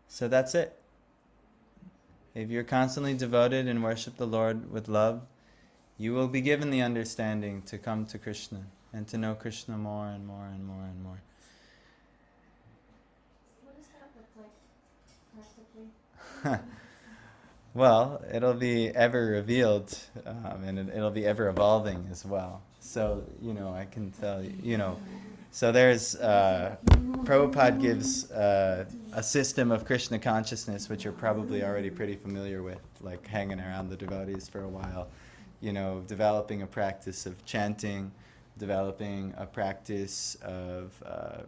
[SPEAKER 1] So that's it. If you're constantly devoted and worship the Lord with love, you will be given the understanding to come to Krishna and to know Krishna more and more and more and more.
[SPEAKER 6] What does that look like practically?
[SPEAKER 1] Well, it'll be ever revealed, and it'll be ever evolving as well. So, I can tell you, so there's, Prabhupada gives a system of Krishna consciousness, which you're probably already pretty familiar with, like hanging around the devotees for a while, developing a practice of chanting, developing a practice of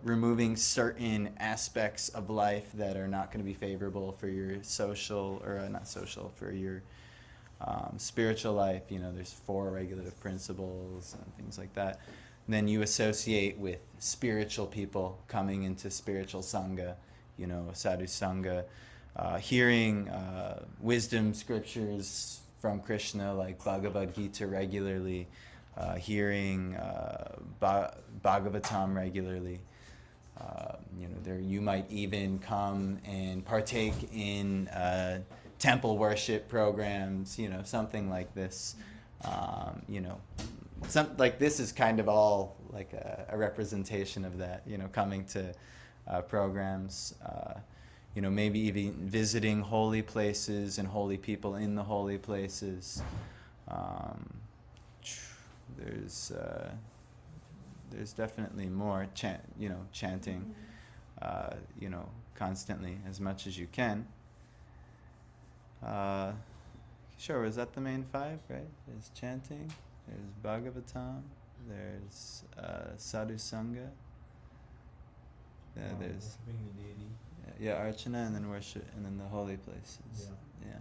[SPEAKER 1] removing certain aspects of life that are not going to be favorable for your social, or not social, for your spiritual life. There's 4 regulative principles and things like that. And then you associate with spiritual people coming into spiritual sangha, sadhu sangha, hearing wisdom scriptures from Krishna like Bhagavad Gita regularly, hearing Bhagavatam regularly. You might even come and partake in temple worship programs, something like this. Like this is kind of all like a representation of that, coming to programs, maybe even visiting holy places and holy people in the holy places. There's definitely more chanting, constantly as much as you can. Sure, was that the main 5, right? There's chanting, there's Bhagavatam, there's Sadhu Sangha, there's Archana, and then worship, and then the holy places. Yeah.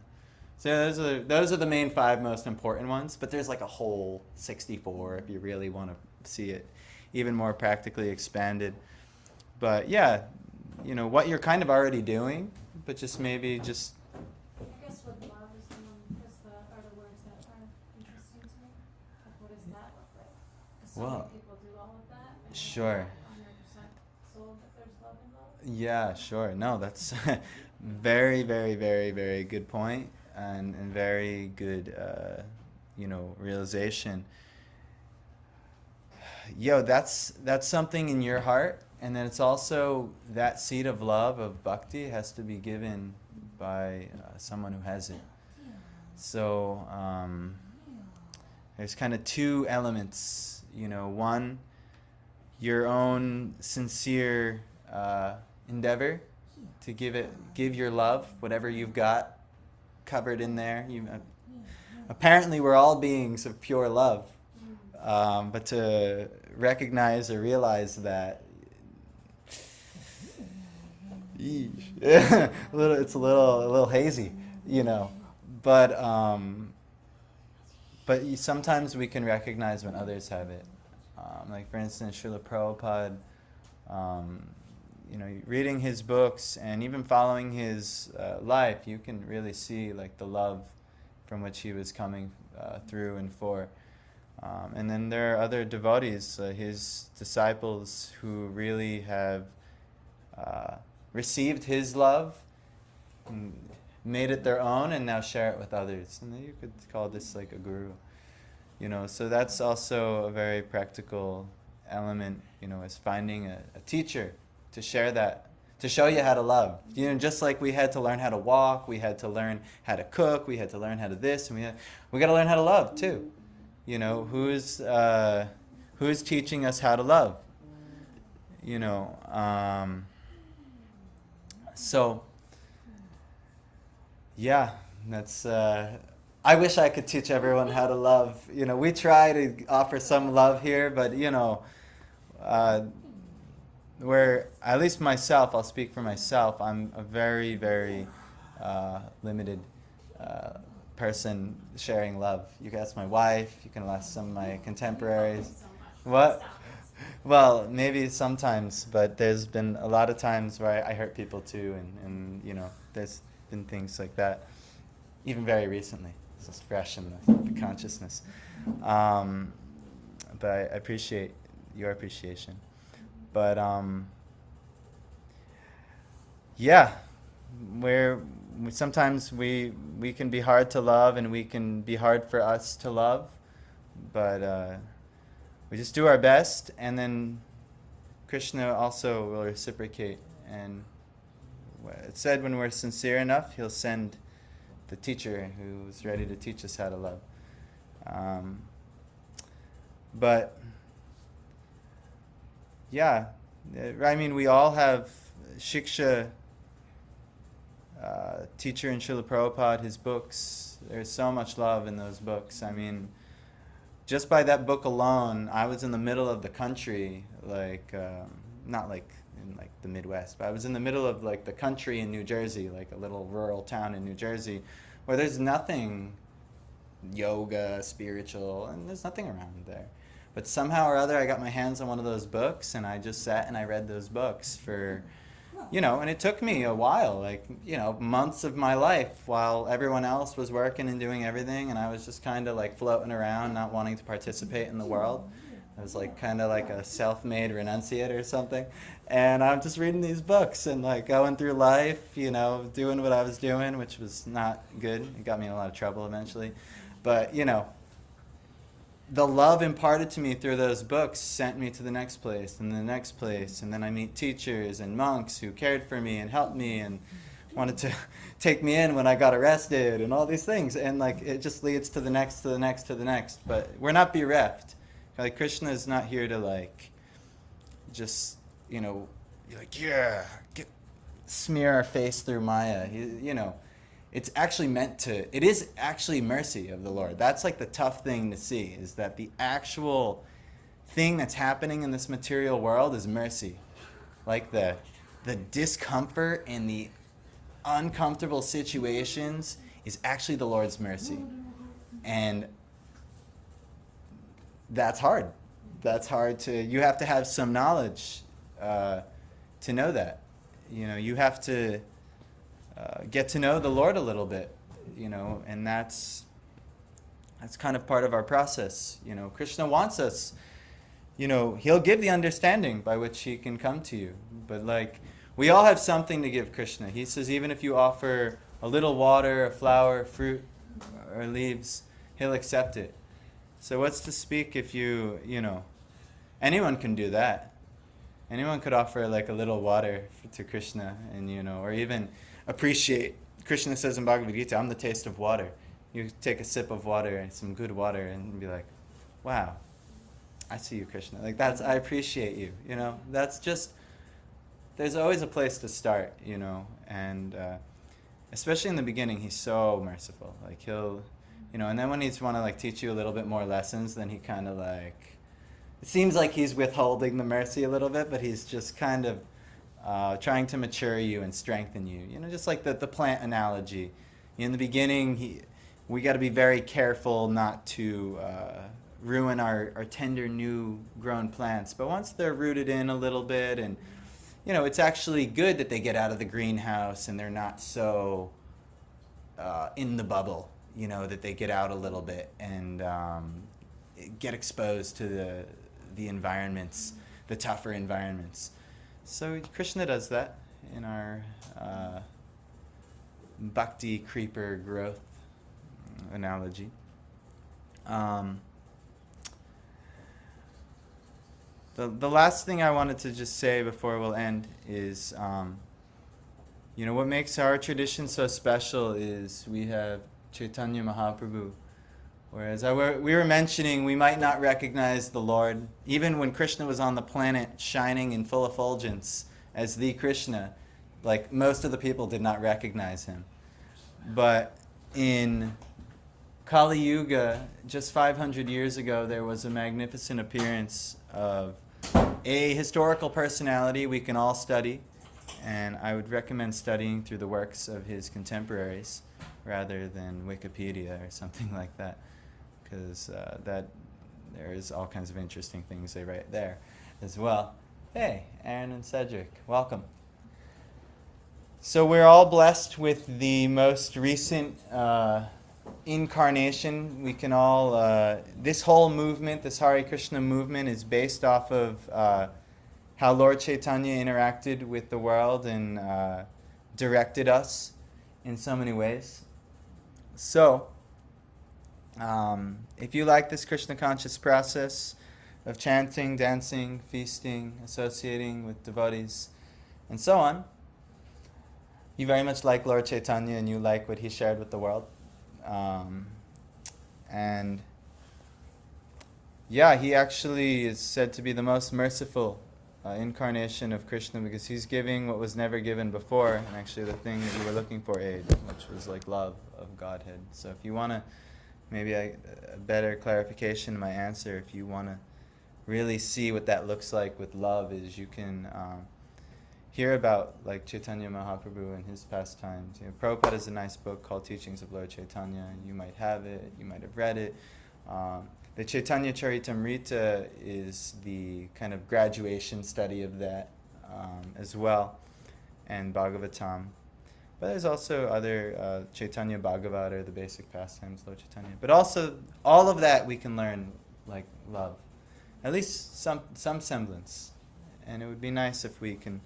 [SPEAKER 1] So those are the main 5 most important ones, but there's like a whole 64 if you really want to see it even more practically expanded. But yeah, what you're kind of already doing, but just maybe just.
[SPEAKER 6] I guess with love is are the words that are interesting to me. Like, what does that look like? 'Cause so
[SPEAKER 1] Well,
[SPEAKER 6] many people do all of that. And
[SPEAKER 1] sure.
[SPEAKER 6] 100% sold that there's love involved.
[SPEAKER 1] Yeah, sure. No, that's very, very, very, very good point, and very good, realization. That's something in your heart, and then it's also that seed of love, of bhakti, has to be given by someone who has it. So there's kind of 2 elements. One, your own sincere endeavor to give your love, whatever you've got covered in there. Apparently we're all beings of pure love, but to recognize or realize that it's a little hazy, but sometimes we can recognize when others have it. Like for instance, Srila Prabhupada, reading his books and even following his life, you can really see like the love from which he was coming through and for. And then there are other devotees, his disciples, who really have received his love, and made it their own, and now share it with others. And then you could call this like a guru. So that's also a very practical element, is finding a teacher to share that, to show you how to love. Just like we had to learn how to walk, we had to learn how to cook, we had to learn how to this, and we got to learn how to love too. Who's teaching us how to love? So yeah, that's I wish I could teach everyone how to love. We try to offer some love here, but where at least myself, I'll speak for myself. I'm a very, very limited person sharing love. You can ask my wife. You can ask some of my contemporaries.
[SPEAKER 6] So much.
[SPEAKER 1] What?
[SPEAKER 6] Stop it.
[SPEAKER 1] Well, maybe sometimes, but there's been a lot of times where I hurt people too, and there's been things like that, even very recently. It's just fresh in the consciousness. But I appreciate your appreciation. But yeah, sometimes we can be hard to love, and we can be hard for us to love, but we just do our best, and then Krishna also will reciprocate. And it said when we're sincere enough, he'll send the teacher who's ready to teach us how to love. But yeah, I mean, we all have Shiksha, teacher in Srila Prabhupada, his books. There's so much love in those books. I mean, just by that book alone, I was in the middle of the country, not like in like the Midwest, but I was in the middle of like the country in New Jersey, like a little rural town in New Jersey, where there's nothing yoga, spiritual, and there's nothing around there. But somehow or other, I got my hands on one of those books, and I just sat and I read those books for, and it took me a while, months of my life while everyone else was working and doing everything, and I was just kind of like floating around, not wanting to participate in the world. I was like kind of like a self-made renunciate or something, and I'm just reading these books and like going through life, doing what I was doing, which was not good. It got me in a lot of trouble eventually, but the love imparted to me through those books sent me to the next place and the next place, and then I meet teachers and monks who cared for me and helped me and wanted to take me in when I got arrested and all these things, and like it just leads to the next, to the next, to the next. But we're not bereft. Like Krishna is not here to like just smear our face through Maya. It's actually it is actually mercy of the Lord. That's like the tough thing to see, is that the actual thing that's happening in this material world is mercy. Like the discomfort and the uncomfortable situations is actually the Lord's mercy. And that's hard. You have to have some knowledge to know that. You have to get to know the Lord a little bit, and that's kind of part of our process. Krishna wants us, he'll give the understanding by which he can come to you. But like, we all have something to give Krishna. He says even if you offer a little water, a flower, fruit, or leaves, he'll accept it. So what's to speak if anyone can do that. Anyone could offer like a little water to Krishna, and or even appreciate. Krishna says in Bhagavad Gita, I'm the taste of water. You take a sip of water, some good water, and be like, wow, I see you, Krishna. Like I appreciate you. That's just, there's always a place to start, and especially in the beginning, he's so merciful. Like he'll, and then when he's want to like teach you a little bit more lessons, then he kind of like, it seems like he's withholding the mercy a little bit, but he's just kind of trying to mature you and strengthen you. Just like the plant analogy. In the beginning, we got to be very careful not to ruin our tender new grown plants. But once they're rooted in a little bit, and it's actually good that they get out of the greenhouse and they're not so in the bubble. That they get out a little bit and get exposed to the environments, the tougher environments. So Krishna does that in our bhakti creeper growth analogy. The last thing I wanted to just say before we'll end is, what makes our tradition so special is we have Chaitanya Mahaprabhu. Whereas we were mentioning, we might not recognize the Lord. Even when Krishna was on the planet shining in full effulgence as the Krishna, like most of the people did not recognize him. But in Kali Yuga, just 500 years ago, there was a magnificent appearance of a historical personality we can all study, and I would recommend studying through the works of his contemporaries rather than Wikipedia or something like that, because that there's all kinds of interesting things they write there as well. Hey, Aaron and Cedric, welcome. So we're all blessed with the most recent incarnation. We can all, this whole movement, this Hare Krishna movement, is based off of how Lord Chaitanya interacted with the world and directed us in so many ways. So, if you like this Krishna conscious process of chanting, dancing, feasting, associating with devotees, and so on, you very much like Lord Chaitanya and you like what he shared with the world. And yeah, he actually is said to be the most merciful incarnation of Krishna, because he's giving what was never given before, and actually the thing that you were looking for, Aid, which was like love of Godhead. So if you want to, maybe a better clarification to my answer, if you want to really see what that looks like with love, is you can hear about like Chaitanya Mahaprabhu and his pastimes. You know, Prabhupada has a nice book called Teachings of Lord Chaitanya. You might have it, you might have read it. The Chaitanya Charitamrita is the kind of graduation study of that as well, and Bhagavatam. But there's also other Chaitanya Bhagavat, or the basic pastimes of Lord Chaitanya. But also, all of that we can learn, like love, at least some semblance. And it would be nice if we can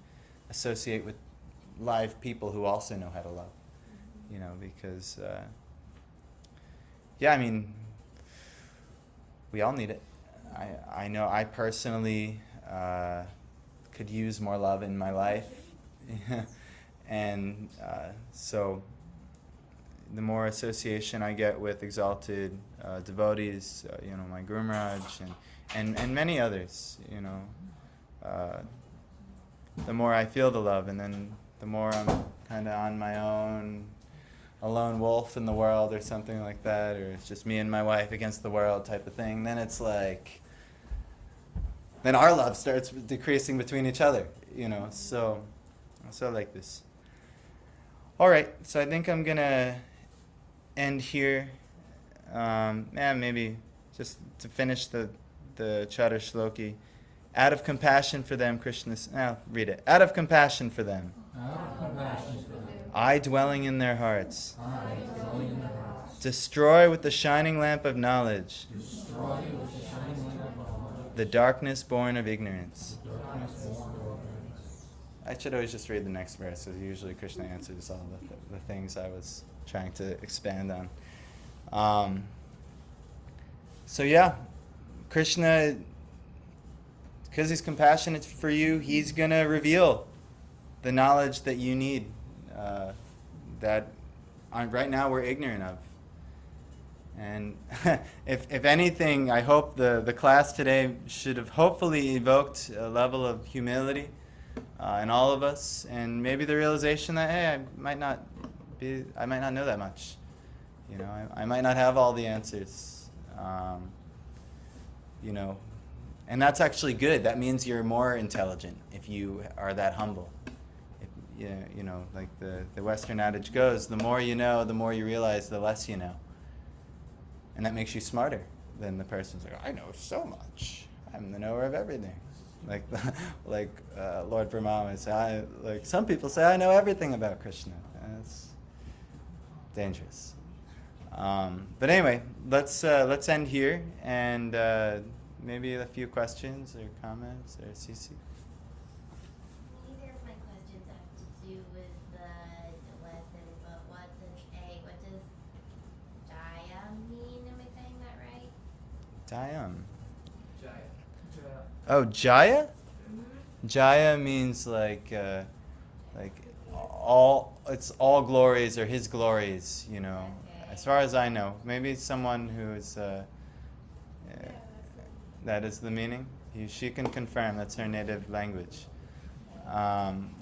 [SPEAKER 1] associate with live people who also know how to love, you know, because yeah, I mean, we all need it. I know I personally could use more love in my life. And so the more association I get with exalted devotees, you know, my Guru Maharaj and many others, you know, the more I feel the love, and then the more I'm kind of on my own, a lone wolf in the world or something like that, or it's just me and my wife against the world type of thing, then it's like, then our love starts decreasing between each other, you know, so I like this. All right, so I think I'm going to end here. Maybe just to finish the Chatur Shloki. Out of compassion for them, Krishna... read it. Out of compassion for them.
[SPEAKER 4] Out of compassion for them.
[SPEAKER 1] I dwelling in their hearts.
[SPEAKER 4] I dwelling in their hearts.
[SPEAKER 1] Destroy with the shining lamp of knowledge.
[SPEAKER 4] Destroy with the shining lamp of knowledge.
[SPEAKER 1] The darkness born of ignorance.
[SPEAKER 4] The darkness born of ignorance.
[SPEAKER 1] I should always just read the next verse, because usually Krishna answers all the things I was trying to expand on. So yeah, Krishna, because he's compassionate for you, he's going to reveal the knowledge that you need, that right now we're ignorant of. And if anything, I hope the class today should have hopefully evoked a level of humility in all of us, and maybe the realization that, hey, I might not know that much. You know, I might not have all the answers. You know, and that's actually good. That means you're more intelligent if you are that humble. If, you know, like the Western adage goes, the more you know, the more you realize, the less you know. And that makes you smarter than the person who's like, I know so much. I'm the knower of everything. Like Lord Brahma would say, like some people say, I know everything about Krishna. That's dangerous. But anyway, let's end here, and maybe a few questions or comments or CC.
[SPEAKER 7] Neither of my questions have to do with the lesson, but what does Jaya mean? Am I saying that right?
[SPEAKER 1] Dayam.
[SPEAKER 3] Jaya.
[SPEAKER 1] Oh, Jaya? Jaya means like all, it's all glories or his glories, you know.
[SPEAKER 7] Okay.
[SPEAKER 1] As far as I know, maybe someone who's that is the meaning. She can confirm. That's her native language.
[SPEAKER 7] Secondly,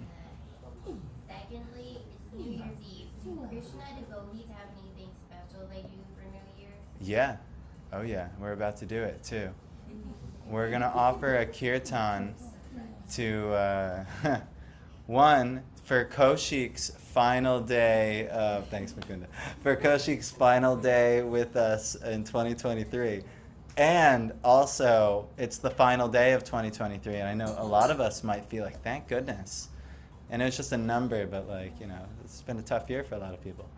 [SPEAKER 7] it's New Year's Eve. Do Krishna devotees have anything special they do for New Year's?
[SPEAKER 1] Yeah. Oh yeah, we're about to do it too. We're gonna offer a kirtan to one for Kaushik's final day of thanks Mukunda for Kaushik's final day with us in 2023, and also it's the final day of 2023, and I know a lot of us might feel like thank goodness, and it's just a number, but like it's been a tough year for a lot of people.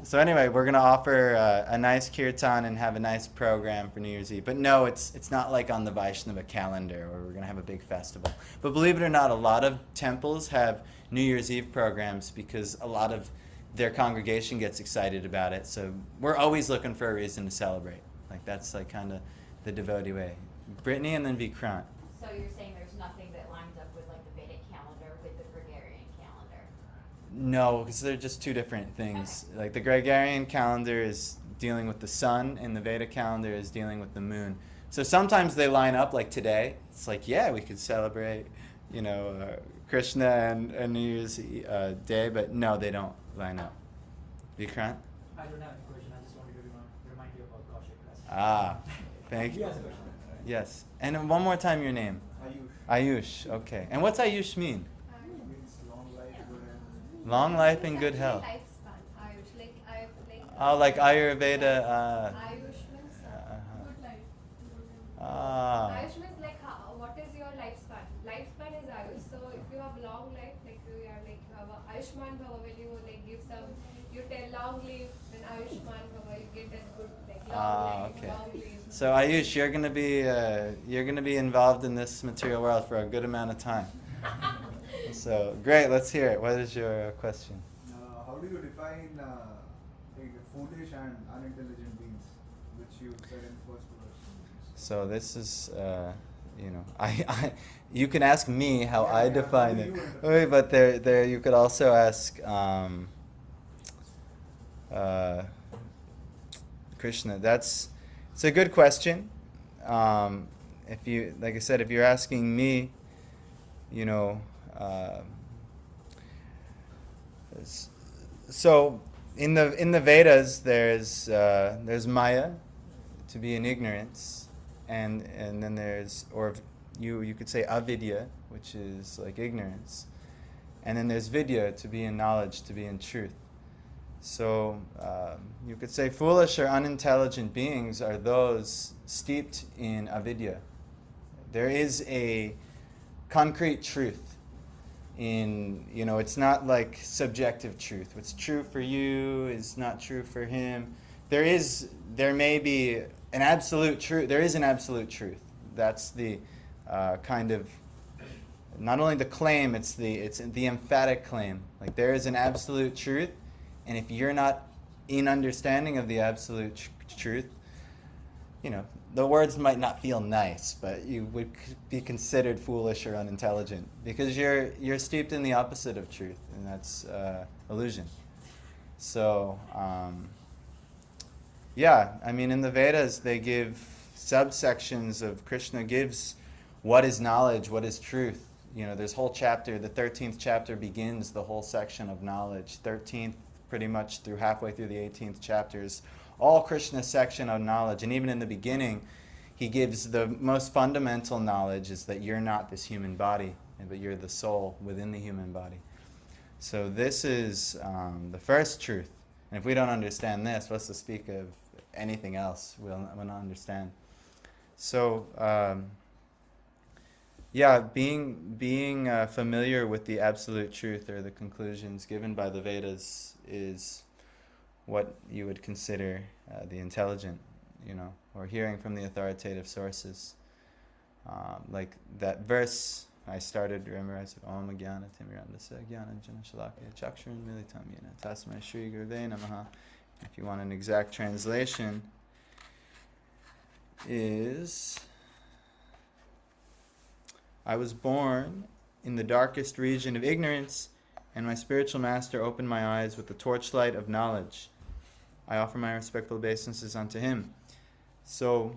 [SPEAKER 1] So anyway, we're gonna offer a nice kirtan and have a nice program for New Year's Eve. But no, it's not like on the Vaishnava calendar where we're gonna have a big festival. But believe it or not, a lot of temples have New Year's Eve programs because a lot of their congregation gets excited about it. So we're always looking for a reason to celebrate. Like that's like kind of the devotee way. Brittany and then Vikrant.
[SPEAKER 8] So you're saying there's nothing that lines up with like the Vedic calendar with the Gregorian calendar?
[SPEAKER 1] No, because they're just two different things. Like the Gregorian calendar is dealing with the sun, and the Vedic calendar is dealing with the moon. So sometimes they line up, like today. It's like, yeah, we could celebrate, Krishna and New Year's Day, but no, they don't line up. Vikrant?
[SPEAKER 3] I don't have any question. I just wanted to remind you about Kaushik.
[SPEAKER 1] Ah, thank
[SPEAKER 3] He
[SPEAKER 1] you.
[SPEAKER 3] has a question.
[SPEAKER 1] Yes. And then one more time your name. Ayush. Okay. And what's Ayush mean? Long life and good health.
[SPEAKER 6] Lifespan, Ayush, like
[SPEAKER 1] Oh, like Ayurveda.
[SPEAKER 6] Ayush means good life.
[SPEAKER 1] Ah.
[SPEAKER 9] Ayush means like what is your lifespan? Lifespan is Ayush. So if you have long life, like you have a Ayushman Bhava, when you like give some, you tell long live, then Ayushman Bhava, you get that good like long life,
[SPEAKER 1] Okay.
[SPEAKER 9] long live.
[SPEAKER 1] So Ayush, you're gonna be involved in this material world for a good amount of time. So great, let's hear it. What is your question?
[SPEAKER 10] How do you define foolish and unintelligent beings, which you said in first verse?
[SPEAKER 1] So this is, you can ask me how I define it. Wait, but there you could also ask Krishna. It's a good question. If you, like I said, if you're asking me, so in the Vedas there's Maya, to be in ignorance, and then there's, or you could say avidya, which is like ignorance, and then there's vidya, to be in knowledge, to be in truth. So you could say foolish or unintelligent beings are those steeped in avidya. There is a concrete truth in, it's not like subjective truth. What's true for you is not true for him. There may be an absolute truth. There is an absolute truth. That's the kind of, not only the claim, it's the emphatic claim. Like there is an absolute truth, and if you're not in understanding of the absolute truth, the words might not feel nice, but you would be considered foolish or unintelligent because you're steeped in the opposite of truth, and that's illusion. So, in the Vedas they give subsections of Krishna gives what is knowledge, what is truth. There's a whole chapter. The 13th chapter begins the whole section of knowledge. 13th, pretty much through halfway through the 18th chapters. All Krishna's section of knowledge, and even in the beginning, he gives the most fundamental knowledge is that you're not this human body, but you're the soul within the human body. So this is the first truth. And if we don't understand this, what's to speak of anything else? We'll not understand. So, being familiar with the absolute truth or the conclusions given by the Vedas is what you would consider the intelligent, or hearing from the authoritative sources. Like that verse I started to memorize, Om Jnana Timirandasya Jnana Jana Shalakya Chakshurun Militam Yena Tasmai Shri Gurve Namaha. If you want an exact translation, is I was born in the darkest region of ignorance, and my spiritual master opened my eyes with the torchlight of knowledge. I offer my respectful obeisances unto him. So,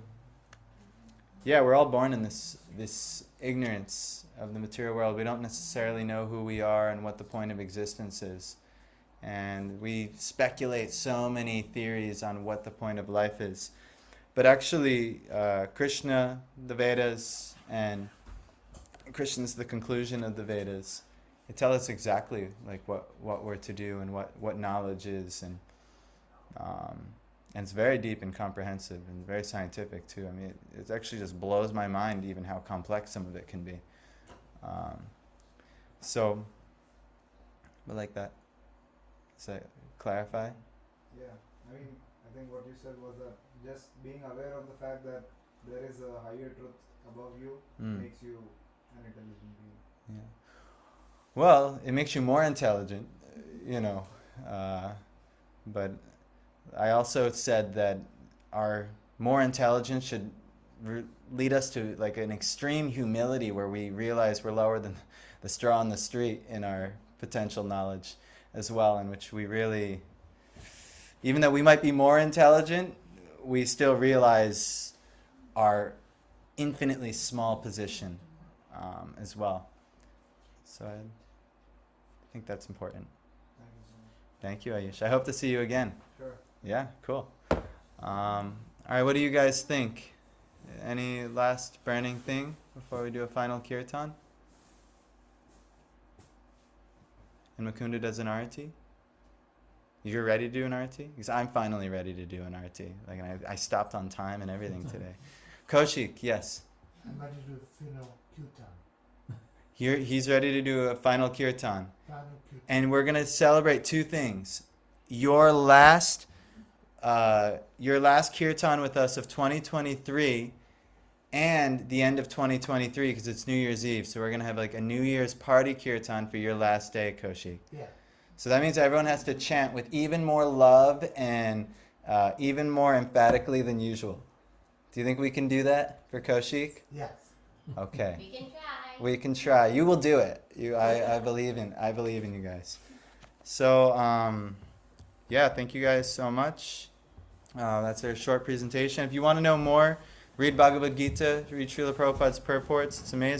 [SPEAKER 1] we're all born in this ignorance of the material world. We don't necessarily know who we are and what the point of existence is. And we speculate so many theories on what the point of life is. But actually, Krishna, the Vedas, and Krishna's the conclusion of the Vedas. They tell us exactly like what we're to do and what knowledge is, and it's very deep and comprehensive and very scientific too. I mean, it actually just blows my mind even how complex some of it can be. So, but like that. Does that clarify?
[SPEAKER 10] Yeah, I mean, I think what you said was that just being aware of the fact that there is a higher truth above you makes you an intelligent being.
[SPEAKER 1] Yeah. Well, it makes you more intelligent, but I also said that our more intelligence should lead us to like an extreme humility where we realize we're lower than the straw on the street in our potential knowledge as well, in which we really, even though we might be more intelligent, we still realize our infinitely small position as well. So I think that's important.
[SPEAKER 10] Thank you so much.
[SPEAKER 1] Thank you, Ayush. I hope to see you again.
[SPEAKER 10] Sure.
[SPEAKER 1] Yeah, cool. All right, what do you guys think? Any last burning thing before we do a final kirtan? And Mukunda does an arati? You're ready to do an arati? Because I'm finally ready to do an arati. Like I stopped on time and everything today. Kaushik, yes.
[SPEAKER 2] I'm ready to do funeral kirtan.
[SPEAKER 1] He's ready to do a final kirtan.
[SPEAKER 2] Final kirtan.
[SPEAKER 1] And we're going to celebrate two things. Your last kirtan with us of 2023 and the end of 2023 because it's New Year's Eve. So we're going to have like a New Year's party kirtan for your last day, Kaushik.
[SPEAKER 2] Yeah.
[SPEAKER 1] So that means everyone has to chant with even more love and even more emphatically than usual. Do you think we can do that for Kaushik?
[SPEAKER 2] Yes.
[SPEAKER 1] Okay.
[SPEAKER 7] We can try.
[SPEAKER 1] We can try. You will do it. I believe in you guys. So yeah, thank you guys so much. That's our short presentation. If you want to know more, read Bhagavad Gita, read Srila Prabhupada's purports. It's amazing.